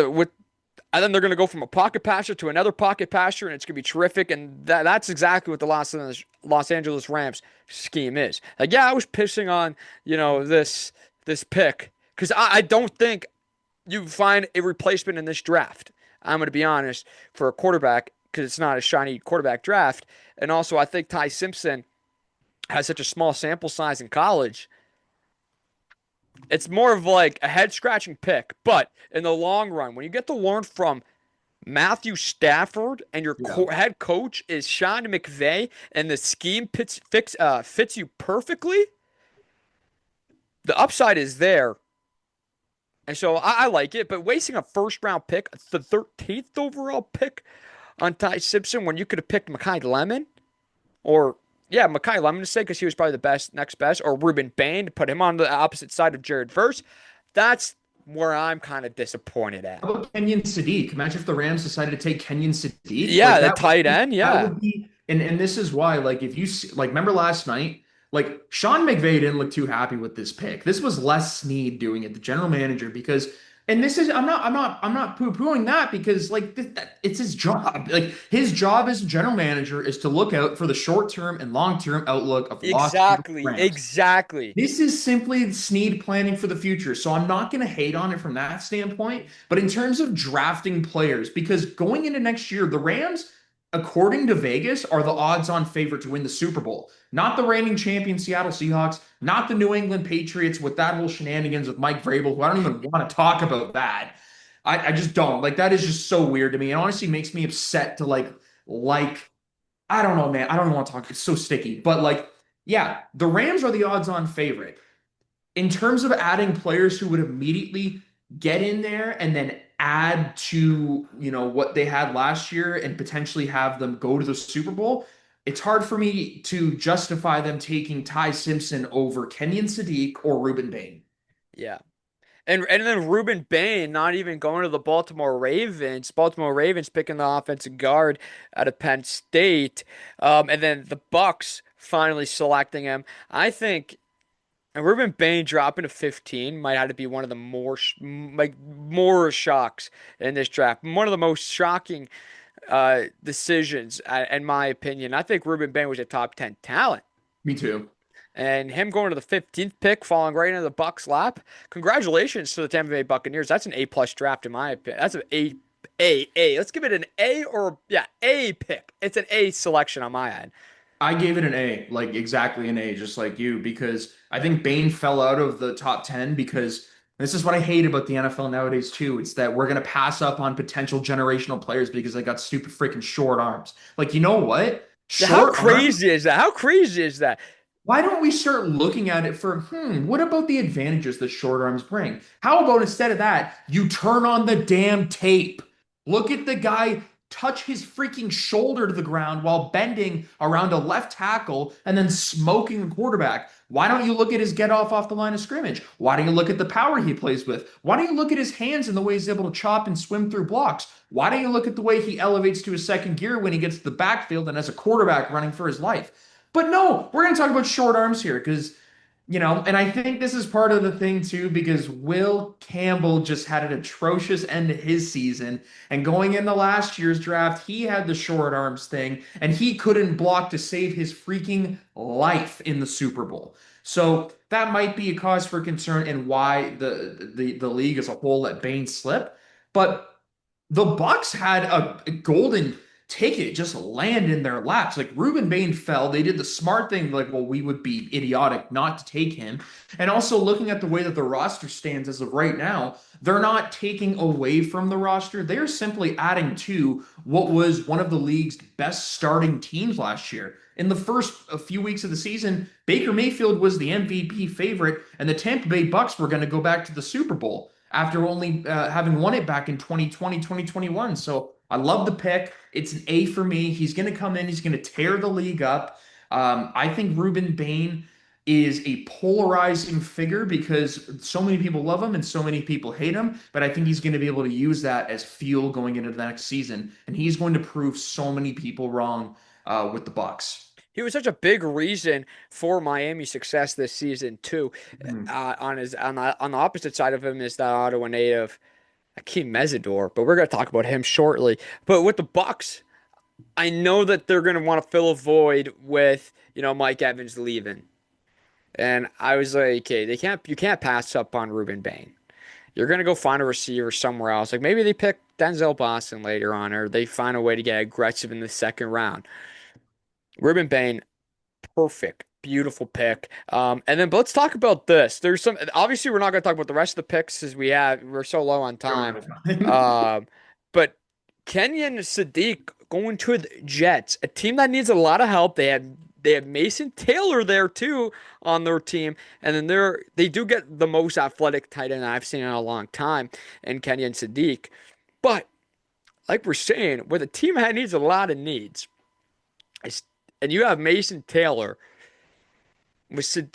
I think they're going to go from a pocket passer to another pocket passer, and it's going to be terrific. And that's exactly what the Los Angeles Rams scheme is. Like, yeah, I was pissing on this pick because I don't think you find a replacement in this draft. I'm going to be honest for a quarterback because it's not a shiny quarterback draft, and also I think Ty Simpson has such a small sample size in college. It's more of like a head scratching pick, but in the long run, when you get to learn from Matthew Stafford and your yeah. head coach is Sean McVay and the scheme fits you perfectly, the upside is there. And so I like it, but wasting a first round pick, the 13th overall pick on Ty Simpson when you could have picked Makai Lemon or yeah, Makai Lemon to say because he was probably the next best, or Ruben Bain to put him on the opposite side of Jared Verse. That's where I'm kind of disappointed at. How about Kenyon Sadiq? Imagine if the Rams decided to take Kenyon Sadiq. Like Yeah, the tight end. that Yeah, would be, and this is why, like, if you see, like, remember last night, like Sean McVay didn't look too happy with this pick. This was Les Snead doing it, the general manager, because And this is I'm not poo-pooing that because like it's his job. Like his job as general manager is to look out for the short-term and long-term outlook of the Los Angeles Exactly, Rams. exactly. This is simply Snead planning for the future. So I'm not going to hate on it from that standpoint. But in terms of drafting players, because going into next year, the Rams, according to Vegas, are the odds-on favorite to win the Super Bowl. Not the reigning champion Seattle Seahawks, not the New England Patriots with that whole shenanigans with Mike Vrabel, who I don't even want to talk about that. I just don't. Like that is just so weird to me. It honestly makes me upset to like I don't know, man. I don't even want to talk. It's so sticky. But like, yeah, the Rams are the odds-on favorite. In terms of adding players who would immediately get in there and then add to, what they had last year and potentially have them go to the Super Bowl, it's hard for me to justify them taking Ty Simpson over Kenyon Sadiq or Ruben Bain. Yeah. And then Ruben Bain not even going to the Baltimore Ravens. Baltimore Ravens picking the offensive guard out of Penn State. And then the Bucks finally selecting him. I think and Ruben Bain dropping to 15 might have to be one of the more shocks in this draft. One of the most shocking decisions, in my opinion. I think Ruben Bain was a top 10 talent. Me too. And him going to the 15th pick, falling right into the Bucks' lap. Congratulations to the Tampa Bay Buccaneers. That's an A plus draft in my opinion. That's an A. Let's give it an A or yeah, A pick. It's an A selection on my end. I gave it an A, like exactly an A, just like you, because I think Bain fell out of the top 10 because this is what I hate about the NFL nowadays too. It's that we're going to pass up on potential generational players because they got stupid freaking short arms. Like, you know what? How Short arms? crazy is that? How crazy is that? Why don't we start looking at it for, what about the advantages that short arms bring? How about instead of that, you turn on the damn tape? Look at the guy touch his freaking shoulder to the ground while bending around a left tackle and then smoking the quarterback. Why don't you look at his get off the line of scrimmage? Why don't you look at the power he plays with? Why don't you look at his hands and the way he's able to chop and swim through blocks? Why don't you look at the way he elevates to his second gear when he gets to the backfield and has a quarterback running for his life? But no, we're going to talk about short arms here because, and I think this is part of the thing too, because Will Campbell just had an atrocious end to his season. And going into last year's draft, he had the short arms thing and he couldn't block to save his freaking life in the Super Bowl. So that might be a cause for concern and why the league as a whole let Bain slip. But the Bucks had a golden ticket just land in their laps. Like Ruben Bain fell. They did the smart thing, like, well, we would be idiotic not to take him. And also looking at the way that the roster stands as of right now, they're not taking away from the roster. They're simply adding to what was one of the league's best starting teams last year. In the first a few weeks of the season, Baker Mayfield was the MVP favorite, and the Tampa Bay Bucks were going to go back to the Super Bowl after only having won it back in 2020, 2021. So I love the pick. It's an A for me. He's going to come in. He's going to tear the league up. I think Ruben Bain is a polarizing figure because so many people love him and so many people hate him. But I think he's going to be able to use that as fuel going into the next season, and he's going to prove so many people wrong with the Bucks. He was such a big reason for Miami's success this season too. Mhm. On the opposite side of him is that Ottawa native Akeem Mesidor, but we're going to talk about him shortly. But with the Bucks, I know that they're going to want to fill a void with Mike Evans leaving, and I was like, okay, you can't pass up on Ruben Bain. You're going to go find a receiver somewhere else. Like maybe they pick Denzel Boston later on, or they find a way to get aggressive in the second round. Ruben Bain, perfect, beautiful pick. But let's talk about this. There's some obviously we're not going to talk about the rest of the picks as we're so low on time. Um, but Kenyon Sadiq going to the Jets, a team that needs a lot of help. They have Mason Taylor there too on their team, and then they do get the most athletic tight end I've seen in a long time, in Kenyon Sadiq. But like we're saying, with a team that needs a lot of needs, and you have Mason Taylor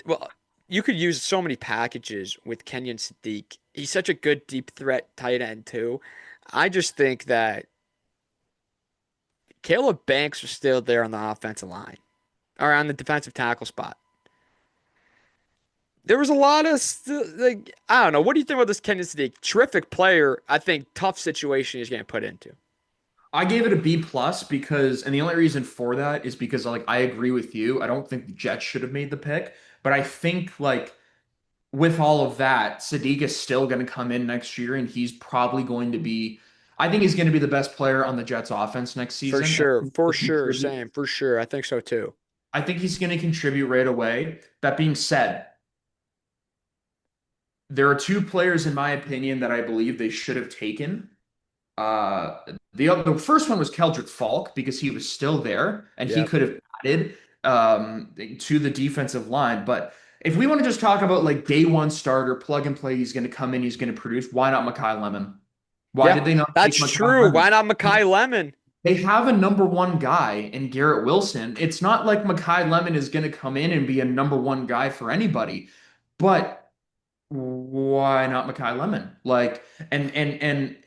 well, you could use so many packages with Kenyon Sadiq. He's such a good deep threat tight end too. I just think that Caleb Banks was still there on the offensive line or on the defensive tackle spot. there was a lot of like I don't know. What do you think about this Kenyon Sadiq? Terrific player. I think tough situation he's getting put into. I gave it a B plus because, and the only reason for that is because like I agree with you. I don't think the Jets should have made the pick, but I think like with all of that, Sadiq is still going to come in next year, and he's probably going to be. I think he's going to be the best player on the Jets offense next For season, and sure, for he'll sure, contribute. Sam, for sure. I think so too. I think he's going to contribute right away. That being said, there are two players, in my opinion, that I believe they should have taken. Uh, the first one was Keldrick Falk because he was still there and he Yep. could have added to the defensive line. But if we want to just talk about like day one starter, plug and play, he's going to come in, he's going to produce. Why not Makai Lemon? Why Yeah, did they not that's take Makai true. Why Lemon? not Makai Lemon? They have a number one guy in Garrett Wilson. It's not like Makai Lemon is going to come in and be a number one guy for anybody, but why not Makai Lemon? Like, and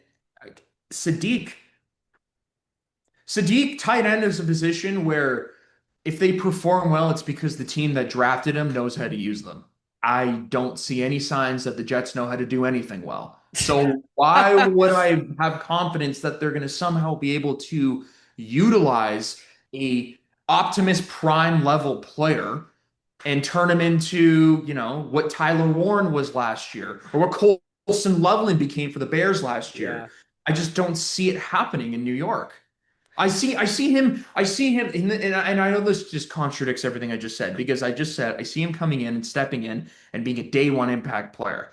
Sadiq. Sadiq, tight end is a position where if they perform well, it's because the team that drafted him knows how to use them. I don't see any signs that the Jets know how to do anything well. So why would I have confidence that they're going to somehow be able to utilize a Optimus Prime level player and turn him into, what Tyler Warren was last year or what Colson Loveland became for the Bears last year? Yeah. I just don't see it happening in New York. I see him, and I know this just contradicts everything I just said because I just said I see him coming in and stepping in and being a day one impact player,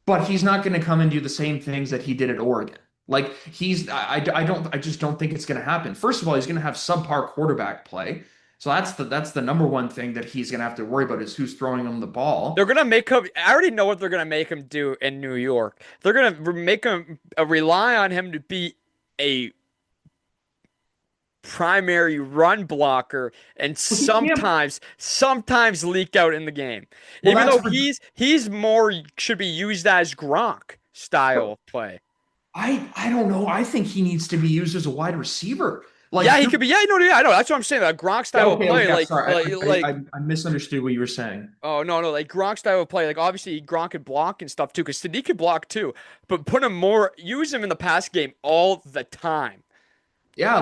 but he's not going to come and do the same things that he did at Oregon. Like I just don't think it's going to happen. First of all, he's going to have subpar quarterback play, so that's the number one thing that he's going to have to worry about is who's throwing him the ball. They're gonna make him. I already know what they're gonna make him do in New York. They're gonna make him rely on him to be a primary run blocker and Well, he can't. sometimes leak out in the game. Well, Even that's though for. he's more should be used as Gronk style of play. I don't know. I think he needs to be used as a wide receiver. Like Yeah, he you're. could be. Yeah, no, yeah, I know. That's what I'm saying. Like Gronk Yeah, style of okay, play, okay. I'm sorry. like I misunderstood what you were saying. oh no, no, like Gronk style of play. Like obviously Gronk could block and stuff too, because Sadiq could block too. But put him more, use him in the pass game all the time. Yeah,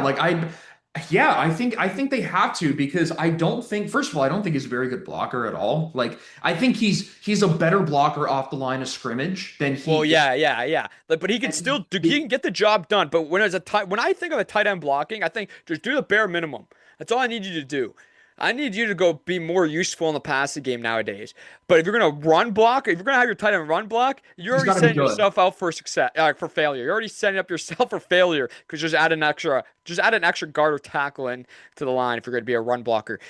yeah, I think they have to because I don't think first of all, I don't think he's a very good blocker at all. Like I think he's a better blocker off the line of scrimmage than he Well, is. yeah, yeah, yeah. But he can still do. He can get the job done. But when I think of a tight end blocking, I think just do the bare minimum. That's all I need you to do. I need you to go be more useful in the passing game nowadays. But if you're gonna run block, if you're gonna have your tight end run block, you're He's already got to be setting good. yourself out for success, for failure. You're already setting up yourself for failure because just add an extra guard or tackle in to the line if you're gonna be a run blocker.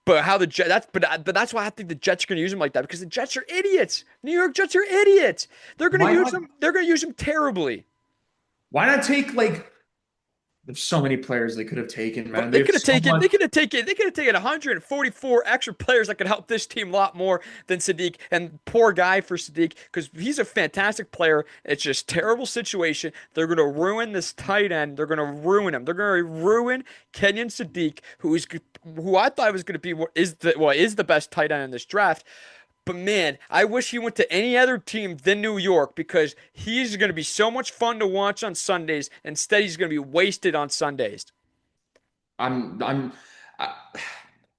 But how the Jets, but that's why I think the Jets are going to use him like that because the Jets are idiots. New York Jets are idiots. They're going to Why use not? him. They're going to use him terribly. Why not take like there's so many players they could have taken, But man. They have so much. they could have taken 144 extra players that could help this team a lot more than Sadiq. And poor guy for Sadiq because he's a fantastic player. It's just terrible situation. They're going to ruin this tight end. They're going to ruin him. They're going to ruin Kenyon Sadiq, who I thought was going to be is the best tight end in this draft. But man, I wish he went to any other team than New York because he's going to be so much fun to watch on Sundays. Instead, he's going to be wasted on Sundays. I'm I-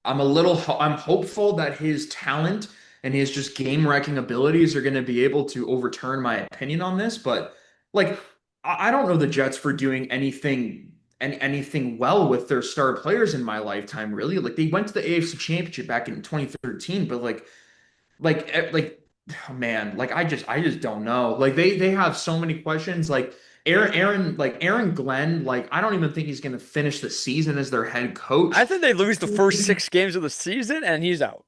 I'm hopeful that his talent and his just game-wrecking abilities are going to be able to overturn my opinion on this, but like I don't know the Jets for doing anything well with their star players in my lifetime, really. Like they went to the AFC Championship back in 2013, but like oh man, like I just don't know. Like they have so many questions. Like Aaron Glenn, like I don't even think he's gonna finish the season as their head I coach. think they lose the first 6 games of the season and he's out.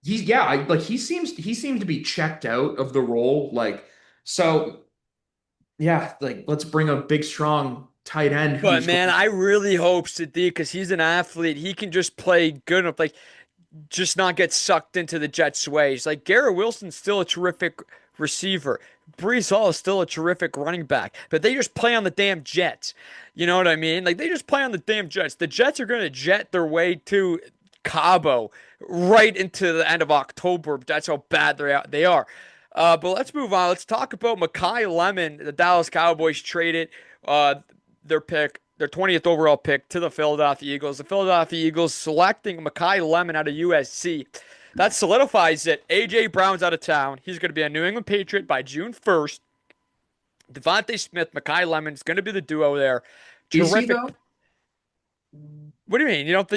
He's yeah, like he seemed to be checked out of the role. Like so yeah, like let's bring a big strong tight end But who's man, going. I really hope Sadiq, because he's an athlete, he can just play good enough, like just not get sucked into the Jets' ways. Like Garrett Wilson's still a terrific receiver. Brees Hall is still a terrific running back, but they just play on the damn Jets. You know what I mean? Like they just play on the damn Jets. The Jets are going to jet their way to Cabo right into the end of October. That's how bad they are. But let's move on. Let's talk about Mekhi Lemon. The Dallas Cowboys traded uh, their 20th overall pick to the Philadelphia Eagles. The Philadelphia Eagles selecting Mekhi Lemon out of USC. That solidifies it. A.J. Brown's out of town. He's going to be a New England Patriot by June 1st. Devontae Smith, Mekhi Lemon is going to be the duo there. Is he Terrific. though? What do you mean? You don't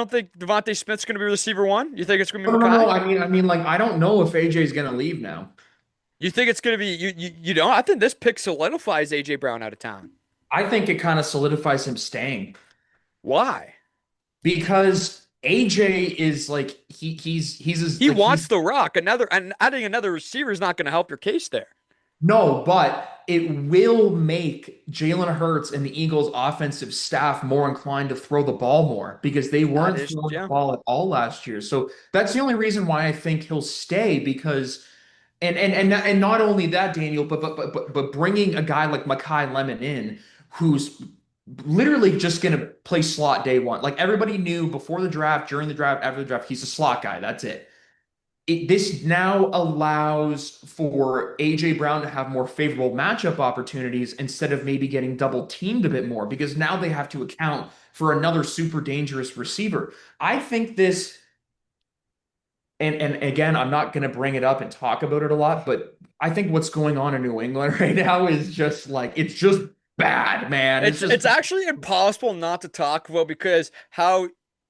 think Devontae Smith's going to be receiver one? You think it's going to No, be no, no, no. Mekhi? I mean, like I don't know if AJ is gonna leave now. You think it's going to be you don't? I think this pick solidifies A.J. Brown out of town. I think it kind of solidifies him staying Why? because AJ is like he's He like wants he's the rock. And adding another receiver is not going to help your case there. no, but it will make Jalen Hurts and the Eagles offensive staff more inclined to throw the ball more because they That weren't is, throwing the yeah. ball at all last year. So that's the only reason why I think he'll stay because and not only that, Daniel, but bringing a guy like Mekhi Lemon in, who's literally just going to play slot day one. Like everybody knew before the draft, during the draft, after the draft, he's a slot guy. That's it. This now allows for AJ Brown to have more favorable matchup opportunities instead of maybe getting double teamed a bit more because now they have to account for another super dangerous receiver. I think this and again, I'm not going to bring it up and talk about it a lot, but I think what's going on in New England right now is just like it's just bad, man. It's just It's actually impossible not to talk about because how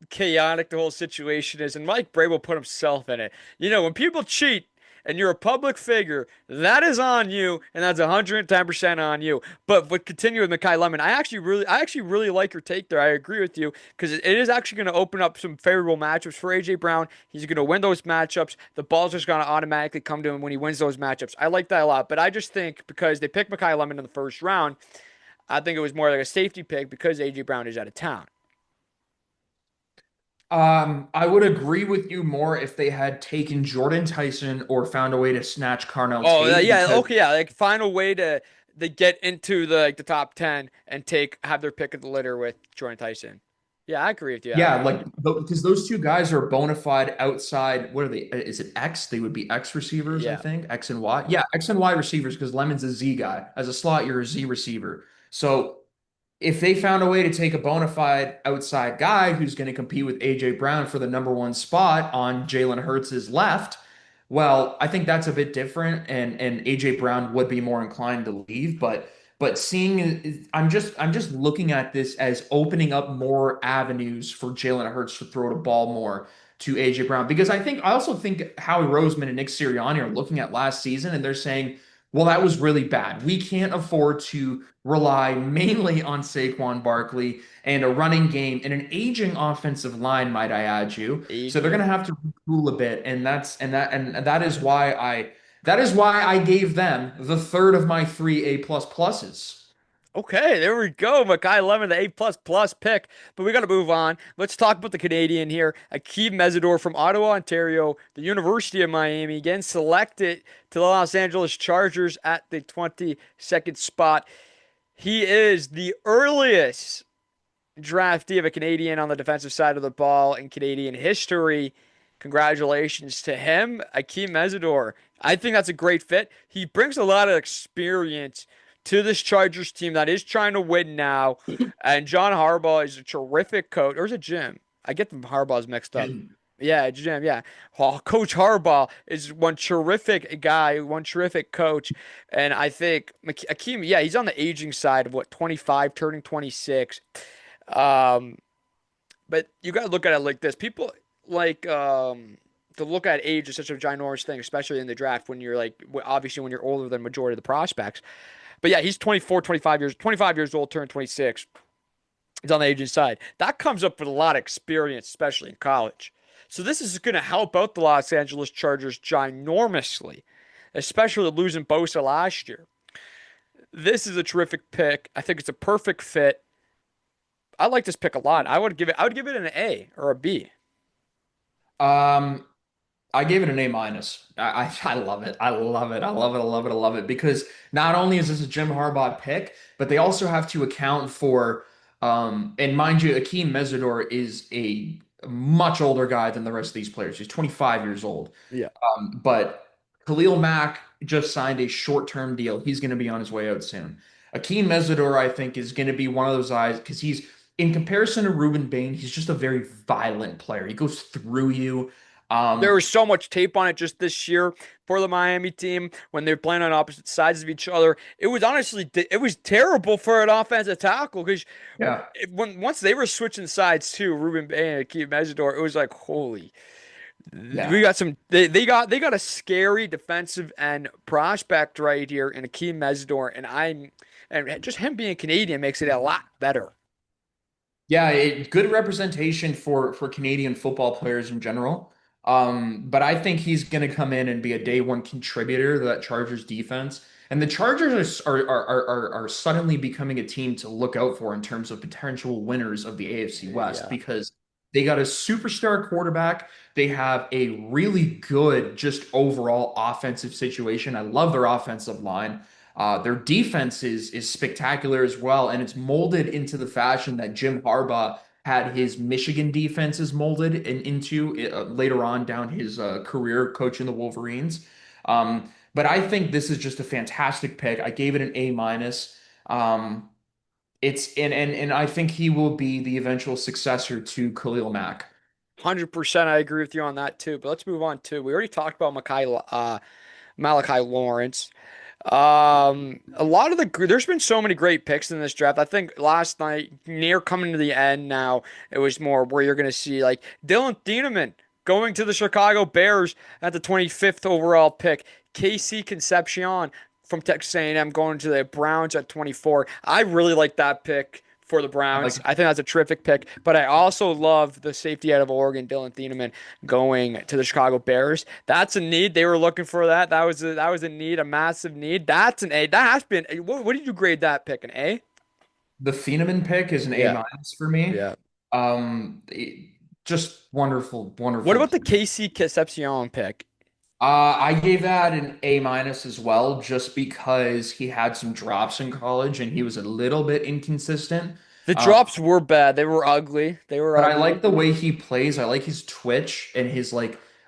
chaotic the whole situation is, and Mike Brable put himself in it. When people cheat and you're a public figure, that is on you, and that's 110% on you. But continue with Mekhi Lemon. I actually really like your take there. I agree with you because it is actually going to open up some favorable matchups for AJ Brown. He's going to win those matchups. The ball's just going to automatically come to him when he wins those matchups. I like that a lot, but I just think because they picked Mekhi Lemon in the first round, I think it was more like a safety pick because AJ Brown is out of town. I would agree with you more if they had taken Jordan Tyson or found a way to snatch Carnell Oh, Tate yeah, because okay, yeah. Like find a way to get into the top 10 and have their pick of the litter with Jordan Tyson. Yeah, I agree with you. yeah, like because those two guys are bona fide outside. What are they? Is it X? They would be X receivers, I Yeah. think. X and Y. Yeah, X and Y receivers because Lemon's a Z guy. As a slot, you're a Z receiver. So if they found a way to take a bona fide outside guy who's going to compete with AJ Brown for the number one spot on Jalen Hurts' left, well, I think that's a bit different, and AJ Brown would be more inclined to leave. But seeing, I'm just looking at this as opening up more avenues for Jalen Hurts to throw the ball more to AJ Brown because I also think Howie Roseman and Nick Sirianni are looking at last season and they're saying, well, that was really bad. We can't afford to rely mainly on Saquon Barkley and a running game and an aging offensive line, might I add you. So they're Aging. going to have to retool a bit, that is why I gave them the third of my three A plus pluses. Okay, there we go. Mekhi Lemon, the A plus plus pick. But we got to move on. Let's talk about the Canadian here. Akeem Mesidor from Ottawa, Ontario, the University of Miami, again selected to the Los Angeles Chargers at the 22nd spot. He is the earliest draftee of a Canadian on the defensive side of the ball in Canadian history. Congratulations to him, Akeem Mesidor. I think that's a great fit. He brings a lot of experience to this Chargers team that is trying to win now. And John Harbaugh is a terrific coach. Or is it Jim? I get the Harbaugh's mixed up. Yeah, Jim. Yeah, Coach Harbaugh is one terrific guy, one terrific coach, and I think Akeem. Yeah, he's on the aging side of what 25, turning 26. Um, but you got to look at it like this. People like to look at age is such a ginormous thing, especially in the draft when you're like obviously when you're older than majority of the prospects. But yeah, he's 24, 25 years old, turned 26. He's on the aging side. That comes up with a lot of experience, especially in college. So this is going to help out the Los Angeles Chargers ginormously, especially losing Bosa last year. This is a terrific pick. I think it's a perfect fit. I like this pick a lot. I would give it an A or a B. Um, I gave it an A minus. I love it. I love it. I love it. I love it. I love it because not only is this a Jim Harbaugh pick, but they also have to account for and mind you, Akeem Mesidor is a a much older guy than the rest of these players. He's 25 years old. Yeah. But Khalil Mack just signed a short-term deal. He's going to be on his way out soon. Akeem Mesidor, I think, is going to be one of those guys because he's, in comparison to Ruben Bain, he's just a very violent player. He goes through you. There Um, was so much tape on it just this year for the Miami team when they were playing on opposite sides of each other. It was honestly it was terrible for an offensive tackle because yeah, when once they were switching sides too, Ruben Bay and Akeem Mesidor, it was like holy. We yeah. got some. They got a scary defensive end prospect right here in Akeem Mesidor, and just him being Canadian makes it a lot better. Yeah, good representation for Canadian football players in general. But I think he's going to come in and be a day one contributor to that Chargers defense. And the Chargers are suddenly becoming a team to look out for in terms of potential winners of the AFC West Yeah. because they got a superstar quarterback. They have a really good, just overall offensive situation. I love their offensive line. Their defense is spectacular as well, and it's molded into the fashion that Jim Harbaugh had his Michigan defenses molded into later on down his career coaching the Wolverines. But I think this is just a fantastic pick. I gave it an A minus. It's and I think he will be the eventual successor to Khalil Mack. 100%, I agree with you on that too. But let's move on to. We already talked about Malachi Lawrence. A lot of there's been so many great picks in this draft. I think last night, near coming to the end now, it was more where you're going to see like Dylan Thieneman going to the Chicago Bears at the 25th overall pick. KC Concepcion from Texas A&M going to the Browns at 24. I really like that pick for the I Browns. like I think that's a terrific pick, but I also love the safety out of Oregon, Dylan Thieneman, going to the Chicago Bears. That's a need. They were looking for that. That was a need, a massive need. That's an A. That has been. What did you grade that pick? An A? the Thieneman pick is an A Yeah, minus for me. yeah. Just wonderful, What wonderful. about the KC Concepcion pick? I gave that an A minus as well, just because he had some drops in college and he was a little bit inconsistent. The Um, drops were bad. They were ugly. They were but I ugly. like the way he plays. I like his twitch and his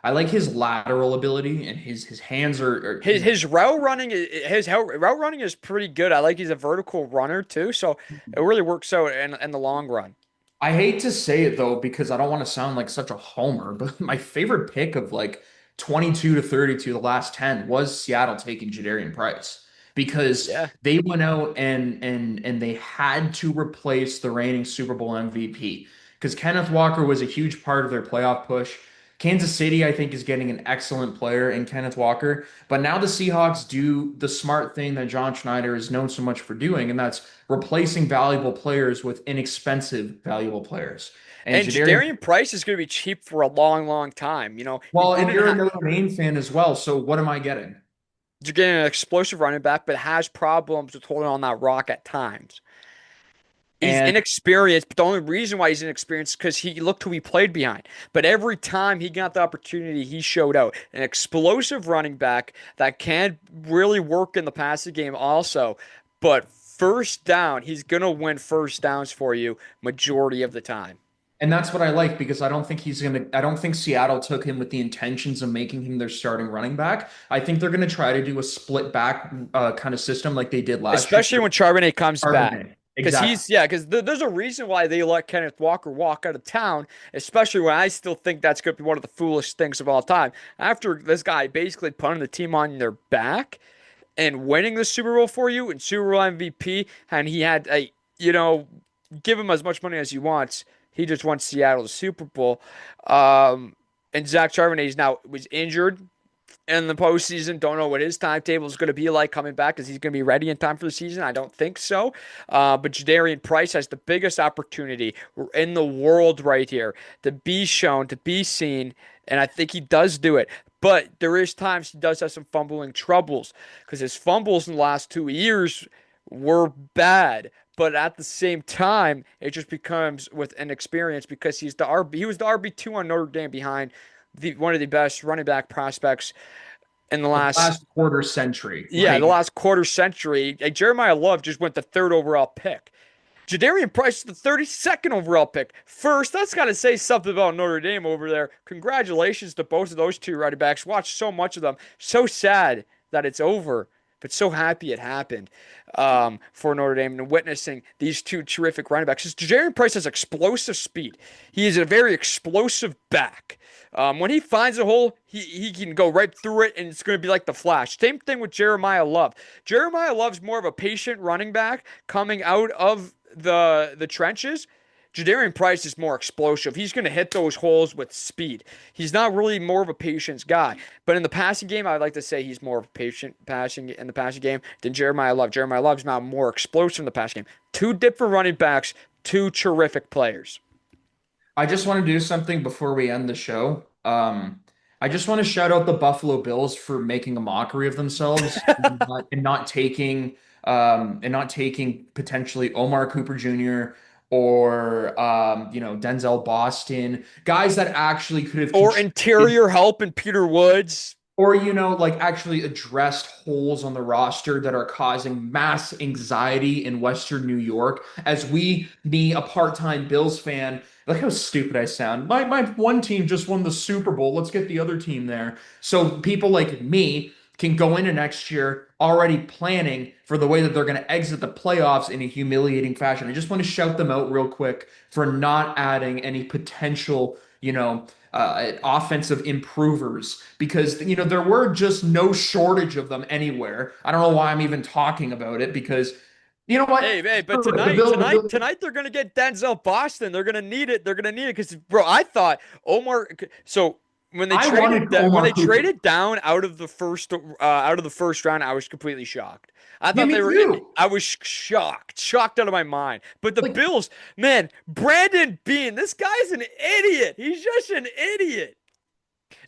I like his lateral ability and his hands His route running is pretty good. I like he's a vertical runner too, so it really works out in the long run. I hate to say it though, because I don't want to sound like such a homer, but my favorite pick of like 22 to 32, the last 10 was Seattle taking Jadarian Price because Yeah. they went out and they had to replace the reigning Super Bowl MVP because Kenneth Walker was a huge part of their playoff push. Kansas City, I think, is getting an excellent player in Kenneth Walker, but now the Seahawks do the smart thing that John Schneider is known so much for doing, and that's replacing valuable players with inexpensive valuable players. And And Jadarian, Darian Price is going to be cheap for a long, long time. You know, he well, and didn't you're a have. Notre Dame fan as well, so what am I getting? You're getting an explosive running back, but has problems with holding on that rock at times. He's And inexperienced, but the only reason why he's inexperienced is because he looked who he played behind. But every time he got the opportunity, he showed out. An explosive running back that can really work in the passing game also. But first down, he's going to win first downs for you majority of the time. that's what I like because I don't think Seattle took him with the intentions of making him their starting running back. I think they're gonna try to do a split back kind of system like they did last year Especially with when Charbonnet comes back. Charbonnet. Because Exactly. there's a reason why they let Kenneth Walker walk out of town, especially when I still think that's going to be one of the foolish things of all time. After this guy basically putting the team on their back and winning the Super Bowl for you and Super Bowl MVP, and he had you know, give him as much money as he wants. He just won Seattle the Super Bowl. Um, and Zach Charbonnet now was injured in the postseason. Don't know what his timetable is going to be like coming back. Is he's going to be ready in time for the season? I don't think so. But Jadarian Price has the biggest opportunity in the world right here to be shown, to be seen, and I think he does do it. But there is times he does have some fumbling troubles because his fumbles in the last 2 years were bad. But at the same time, it just becomes with an experience because he was the RB2 on Notre Dame behind one of the best running back prospects in the The last last quarter century. the last quarter century. Like Jeremiah Love just went the third overall pick. Jadarian Price is the 32nd overall pick. First, that's got to say something about Notre Dame over there. Congratulations to both of those two running backs. Watched so much of them. So sad that it's over, but so happy it happened for Notre Dame and witnessing these two terrific running backs. Jadarian Price has explosive speed. He is a very explosive back. When he finds a hole, he can go right through it, and it's going to be like the Flash. Same thing with Jeremiah Love. Jeremiah Love's more of a patient running back coming out of the trenches. Jadarian Price is more explosive. He's going to hit those holes with speed. He's not really more of a patience guy. But in the passing game, I'd like to say he's more of a patient passing in the passing game than Jeremiah Love. Jeremiah Love's now more explosive in the passing game. Two different running backs, two terrific players. I just want to do something before we end the show. I just want to shout out the Buffalo Bills for making a mockery of themselves and not taking potentially Omar Cooper Jr. or Denzel Boston, guys that actually could have Or contributed interior help in Peter Woods. or like actually addressed holes on the roster that are causing mass anxiety in Western New York. As me, a part-time Bills fan, like how stupid I sound. My one team just won the Super Bowl. Let's get the other team there. So people like me can go into next year already planning for the way that they're going to exit the playoffs in a humiliating fashion. I just want to shout them out real quick for not adding any potential, offensive improvers because there were just no shortage of them anywhere. I don't know why I'm even talking about it because you know what? Hey, but The tonight, Bill, the tonight, Bill, tonight they're gonna get Denzel Boston. They're gonna need it. They're gonna need it because, bro, I thought Omar. So I wanted when Omar they Cooper. traded down out of the first round, I was completely shocked. I Yeah, thought they me were. too. I was shocked out of my mind. But the Like, Bills, man, Brandon Bean, this guy's an idiot. He's just an idiot.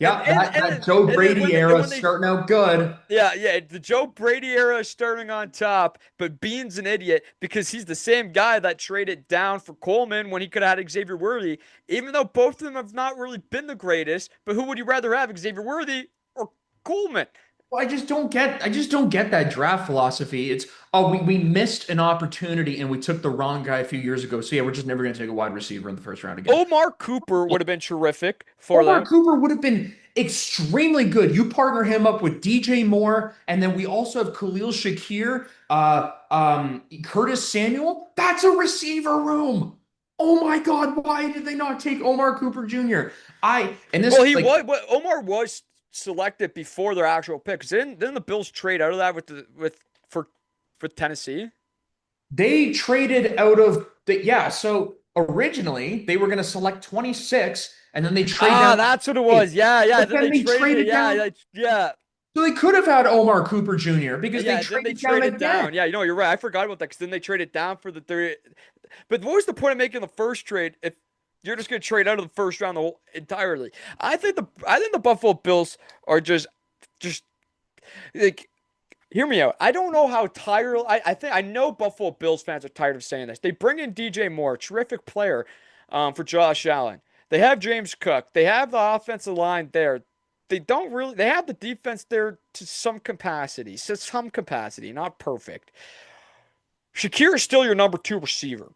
And yeah, and that Joe Brady and era when is they starting out good. yeah, the Joe Brady era is starting on top, but Bean's an idiot because he's the same guy that traded down for Coleman when he could have had Xavier Worthy, even though both of them have not really been the greatest. But who would you rather have, Xavier Worthy or Coleman? Well, I just don't get that draft philosophy. It's oh we missed an opportunity and we took the wrong guy a few years ago. So yeah, we're just never going to take a wide receiver in the first round again. Omar Cooper would have been terrific for Omar them. Cooper would have been extremely good. You partner him up with DJ Moore, and then we also have Khalil Shakir, Curtis Samuel. That's a receiver room. Oh my God, why did they not take Omar Cooper Jr.? I and Well, this he like was. But Omar was selected before their actual pick. 'Cause didn't the Bills trade out of that for Tennessee? they traded out of the yeah. So originally they were going to select 26, and then they trade Ah, down that's what it to 8. was. Yeah. But Then then they they traded it. traded Yeah, down. yeah. So they could have had Omar Cooper Jr. because they Yeah, then they traded down traded again. down. Yeah, you're right. I forgot about that because then they traded down for the three. But what was the point of making the first trade if you're just going to trade out of the first round the whole entirely? I think the Buffalo Bills are just like hear me out. I don't know how tired. I know Buffalo Bills fans are tired of saying this. They bring in DJ Moore, terrific player, for Josh Allen. They have James Cook. They have the offensive line there. They don't really. They have the defense there to some capacity, not perfect. Shakir is still your number two receiver.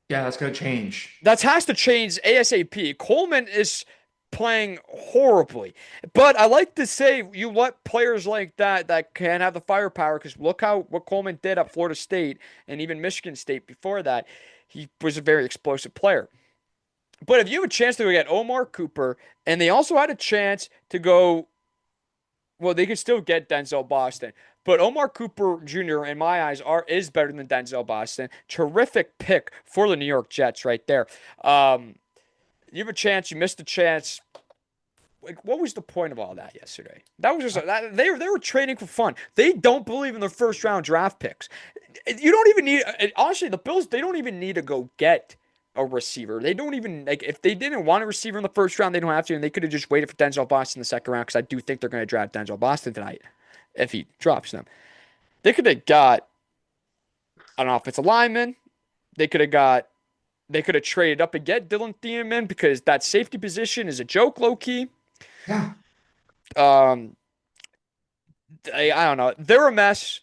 Yeah, that's going to change. That has to change ASAP. Coleman is playing horribly, but I like to say you let players like that can have the firepower because look how what Coleman did at Florida State and even Michigan State before that. He was a very explosive player. But if you have a chance to go get Omar Cooper, and they also had a chance to go, well, they could still get Denzel Boston. But Omar Cooper Jr. in my eyes is better than Denzel Boston. Terrific pick for the New York Jets right there. You have a chance, you missed a chance. Like, what was the point of all that yesterday? That was just they were trading for fun. They don't believe in their first round draft picks. You don't even need honestly the Bills. They don't even need to go get a receiver. They don't even like if they didn't want a receiver in the first round, they don't have to, and they could have just waited for Denzel Boston in the second round because I do think they're going to draft Denzel Boston tonight if he drops them. They could have got an offensive lineman. They could have got. They could have traded up and get Dylan Thieneman because that safety position is a joke, low key. Yeah. Um, I don't know. They're a mess.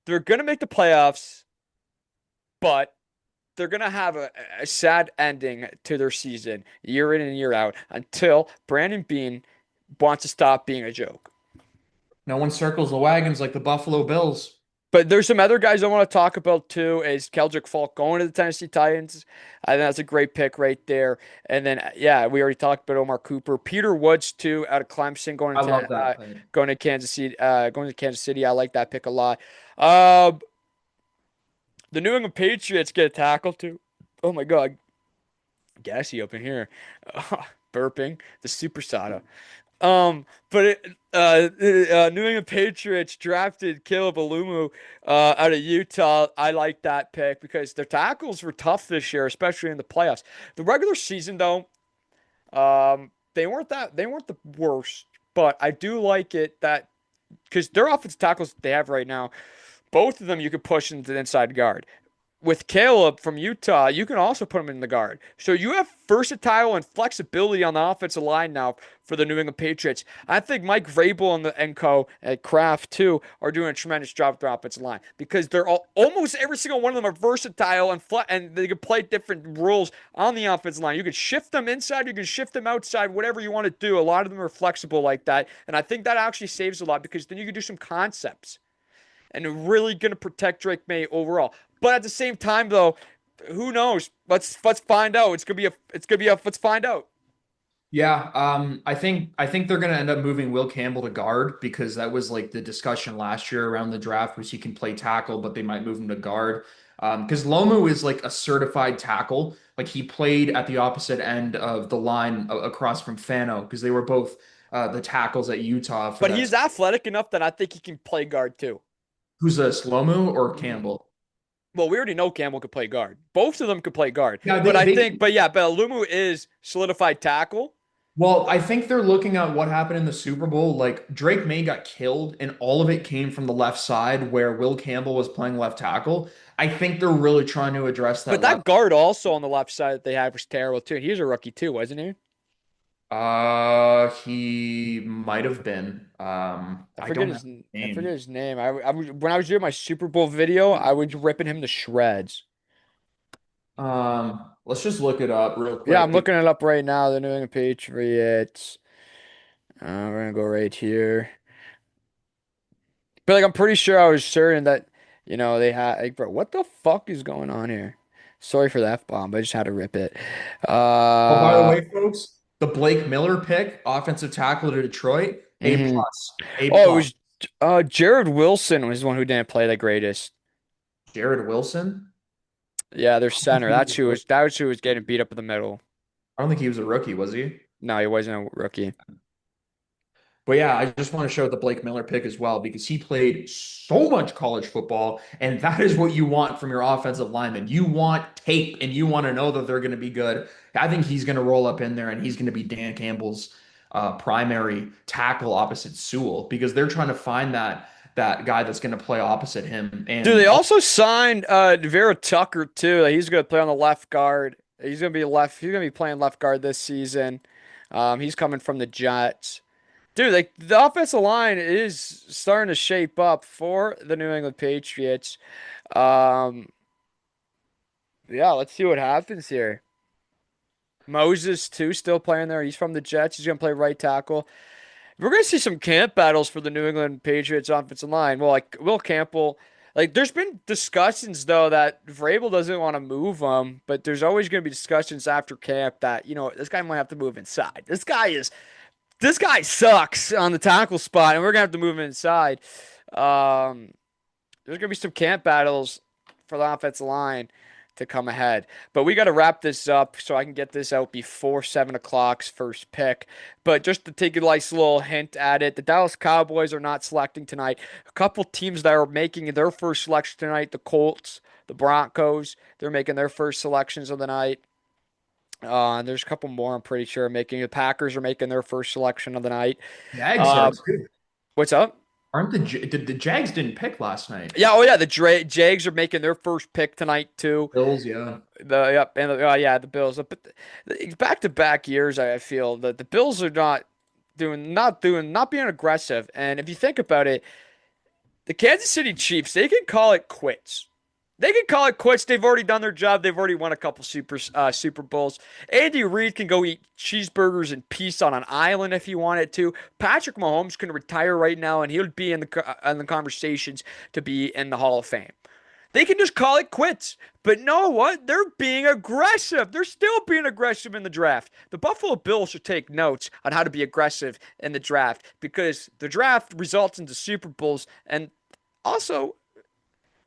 They're gonna make the playoffs, but they're gonna have a sad ending to their season, year in and year out, until Brandon Beane wants to stop being a joke. No one circles the wagons like the Buffalo Bills. But there's some other guys I want to talk about too. Is Keldrick Falk going to the Tennessee Titans? I think that's a great pick right there. And then yeah, we already talked about Omar Cooper, Peter Woods too, out of Clemson, I love that pick. going to Kansas City. Going to Kansas City. I like that pick a lot. Uh, the New England Patriots get a tackle too. Oh my God, gassy up in here, burping the super sada. New England Patriots drafted Caleb Alumu out of Utah. I like that pick because their tackles were tough this year, especially in the playoffs. The regular season, though, they weren't the worst, but I do like it that because their offensive tackles they have right now, both of them you could push into the inside guard with Caleb from Utah, you can also put him in the guard. So you have versatile and flexibility on the offensive line now for the New England Patriots. I think Mike Vrabel and the Enco and Kraft too are doing a tremendous job with their offensive line because they're almost every single one of them are versatile and they can play different roles on the offensive line. You can shift them inside, you can shift them outside, whatever you want to do. A lot of them are flexible like that, and I think that actually saves a lot because then you can do some concepts and really going to protect Drake May overall. But at the same time, though, who knows? Let's find out. It's gonna be a let's find out. Yeah, I think they're gonna end up moving Will Campbell to guard because that was like the discussion last year around the draft was he can play tackle, but they might move him to guard. Because Lomu is like a certified tackle. Like he played at the opposite end of the line across from Fano because they were both the tackles at Utah for But that. he's athletic enough that I think he can play guard too. Who's this, Lomu or hmm Campbell? Well, we already know Campbell could play guard. Both of them could play guard. Yeah, But I they think, but yeah, but Lumu is solidified tackle. well, I think they're looking at what happened in the Super Bowl. Like Drake May got killed, and all of it came from the left side where Will Campbell was playing left tackle. I think they're really trying to address But that that left. guard also on the left side that they had was terrible too. He was a rookie too, wasn't he? He might have been. I don't have his I forget name. his name. When I was doing my Super Bowl video, I was ripping him to shreds. Let's just look it up real Yeah, quick. I'm looking it up right now. The New England Patriots. We're gonna go right here. But like, I'm pretty sure I was certain that they had. Like, bro, what the fuck is going on here? Sorry for the F bomb, but I just had to rip it. Oh, by the Uh, way, folks, the Blake Miller pick, offensive tackle to Detroit, A mhm. plus, A Oh, it plus. was Jared Wilson was the one who didn't play the greatest. Jared Wilson. Yeah, their I don't center. think he was a rookie. That was who was getting beat up in the middle. I don't think he was a rookie, was he? No, he wasn't a rookie. But yeah, I just want to show the Blake Miller pick as well because he played so much college football, and that is what you want from your offensive lineman. You want tape, and you want to know that they're going to be good. I think he's going to roll up in there, and he's going to be Dan Campbell's primary tackle opposite Sewell because they're trying to find that guy that's going to play opposite him. Dude, they And also signed Vera Tucker too. Like, he's gonna play on the left guard. He's gonna be playing left guard this season. He's coming from the Jets. Dude, like the offensive line is starting to shape up for the New England Patriots. Um, yeah, let's see what happens here. Moses too, still playing there. He's from the Jets. He's gonna play right tackle. We're gonna see some camp battles for the New England Patriots offensive line. Well, like Will Campbell, like there's been discussions though that Vrabel doesn't want to move him, but there's always gonna be discussions after camp that this guy might have to move inside. This guy sucks on the tackle spot, and we're gonna have to move him inside. Um, there's gonna be some camp battles for the offensive line to come ahead. But we got to wrap this up so I can get this out before 7 o'clock's first pick. But just to take a nice little hint at it, the Dallas Cowboys are not selecting tonight. A couple teams that are making their first selection tonight, the Colts, the Broncos, they're making their first selections of the night. And there's a couple more, I'm pretty sure, making the Packers are making their first selection of the night. Jags are Uh, too. what's up? Aren't the Jags didn't pick last night? Yeah, oh yeah, the Jags are making their first pick tonight too. Bills, yeah. The Yep, and yeah, the Bills. But back to back years, I feel that the Bills are not being aggressive. And if you think about it, the Kansas City Chiefs, they can call it quits. They can call it quits. They've already done their job. They've already won a couple Super Bowls. Andy Reid can go eat cheeseburgers in peace on an island if he wanted to. Patrick Mahomes can retire right now, and he would be in the conversations to be in the Hall of Fame. They can just call it quits. But know what? They're being aggressive. They're still being aggressive in the draft. The Buffalo Bills should take notes on how to be aggressive in the draft because the draft results into Super Bowls and also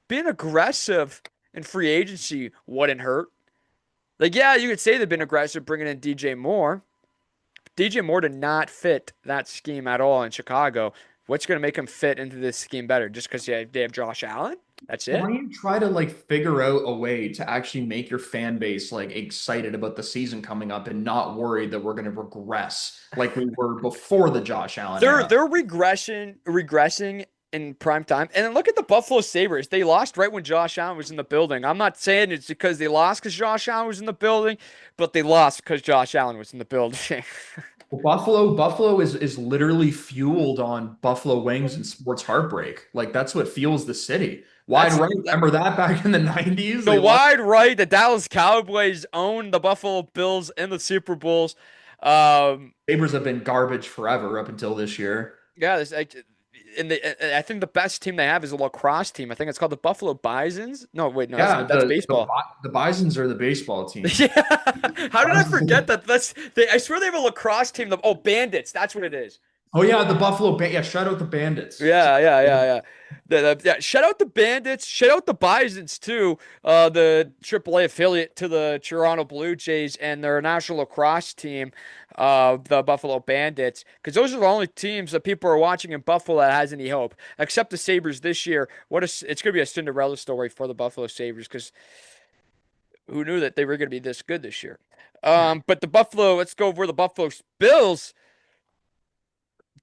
being aggressive in free agency wouldn't hurt. Like, yeah, you could say they've been aggressive bringing in DJ Moore. DJ Moore did not fit that scheme at all in Chicago. What's going to make him fit into this scheme better? Just because they have Josh Allen? That's Why it? don't you try to like figure out a way to actually make your fan base like excited about the season coming up and not worried that we're going to regress like we were before the Josh Allen They're era? they're regressing in prime time. And then look at the Buffalo Sabres. They lost right when Josh Allen was in the building. I'm not saying it's because they lost because Josh Allen was in the building, but they lost because Josh Allen was in the building. Well, Buffalo is literally fueled on Buffalo wings and sports heartbreak. Like that's what fuels the city. Wide That's right, that, remember that back in the 90s? the They lost. wide right. The Dallas Cowboys own the Buffalo Bills in the Super Bowls. Um, Sabres have been garbage forever up until this year. yeah, this, like, I think the best team they have is a lacrosse team. I think it's called the Buffalo Bisons. No, wait, no, Yeah, that's baseball. the Bisons are the baseball team. Yeah. How did I Bisons. forget that? I swear they have a lacrosse team. Oh, Bandits. That's what it is. Oh yeah, the yeah, shout out the Bandits. Yeah. Yeah. Shout out the Bandits. Shout out the Bisons too. The AAA affiliate to the Toronto Blue Jays and their national lacrosse team, the Buffalo Bandits. Because those are the only teams that people are watching in Buffalo that has any hope, except the Sabres this year. It's going to be a Cinderella story for the Buffalo Sabres because who knew that they were going to be this good this year? But let's go over the Buffalo Bills.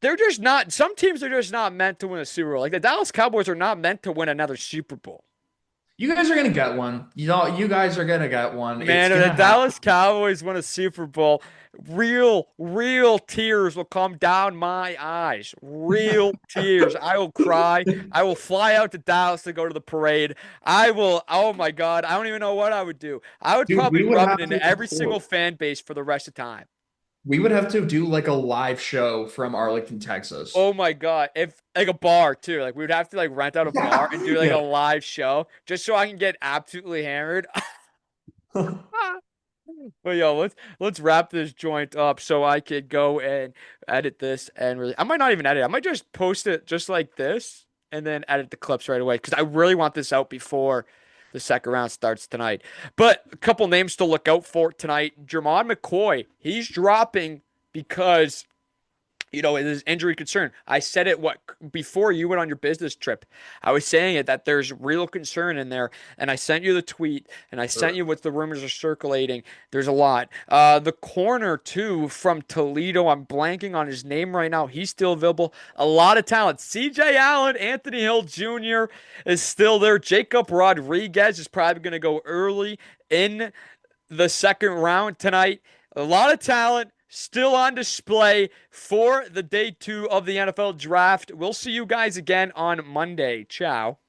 They're just not, some teams are just not meant to win a Super Bowl. Like the Dallas Cowboys are not meant to win another Super Bowl. You guys are gonna get one. You know, you guys are gonna get one. It's Man, if the gonna happen. Dallas Cowboys win a Super Bowl, real tears will come down my eyes. Real tears. I will cry. I will fly out to Dallas to go to the parade. Oh my God, I don't even know what I would do. I would Dude, probably we would rub it have into to every single record. fan base for the rest of time. We would have to do like a live show from Arlington, Texas. Oh my God. If like a bar too. Like we would have to like rent out a bar and do like a Yeah. live show just so I can get absolutely hammered. But yo, let's wrap this joint up so I could go and edit this and really I might not even edit. I might just post it just like this and then edit the clips right away because I really want this out before the second round starts tonight. But a couple names to look out for tonight. Jermon McCoy, he's dropping because it is injury concern. I said it before you went on your business trip. I was saying it that there's real concern in there, and I sent you the tweet, and I sent Sure. you what the rumors are circulating. There's a lot. The corner too from Toledo. I'm blanking on his name right now. He's still available. A lot of talent. C.J. Allen, Anthony Hill Jr. is still there. Jacob Rodriguez is probably going to go early in the second round tonight. A lot of talent still on display for the day two of the NFL draft. We'll see you guys again on Monday. Ciao.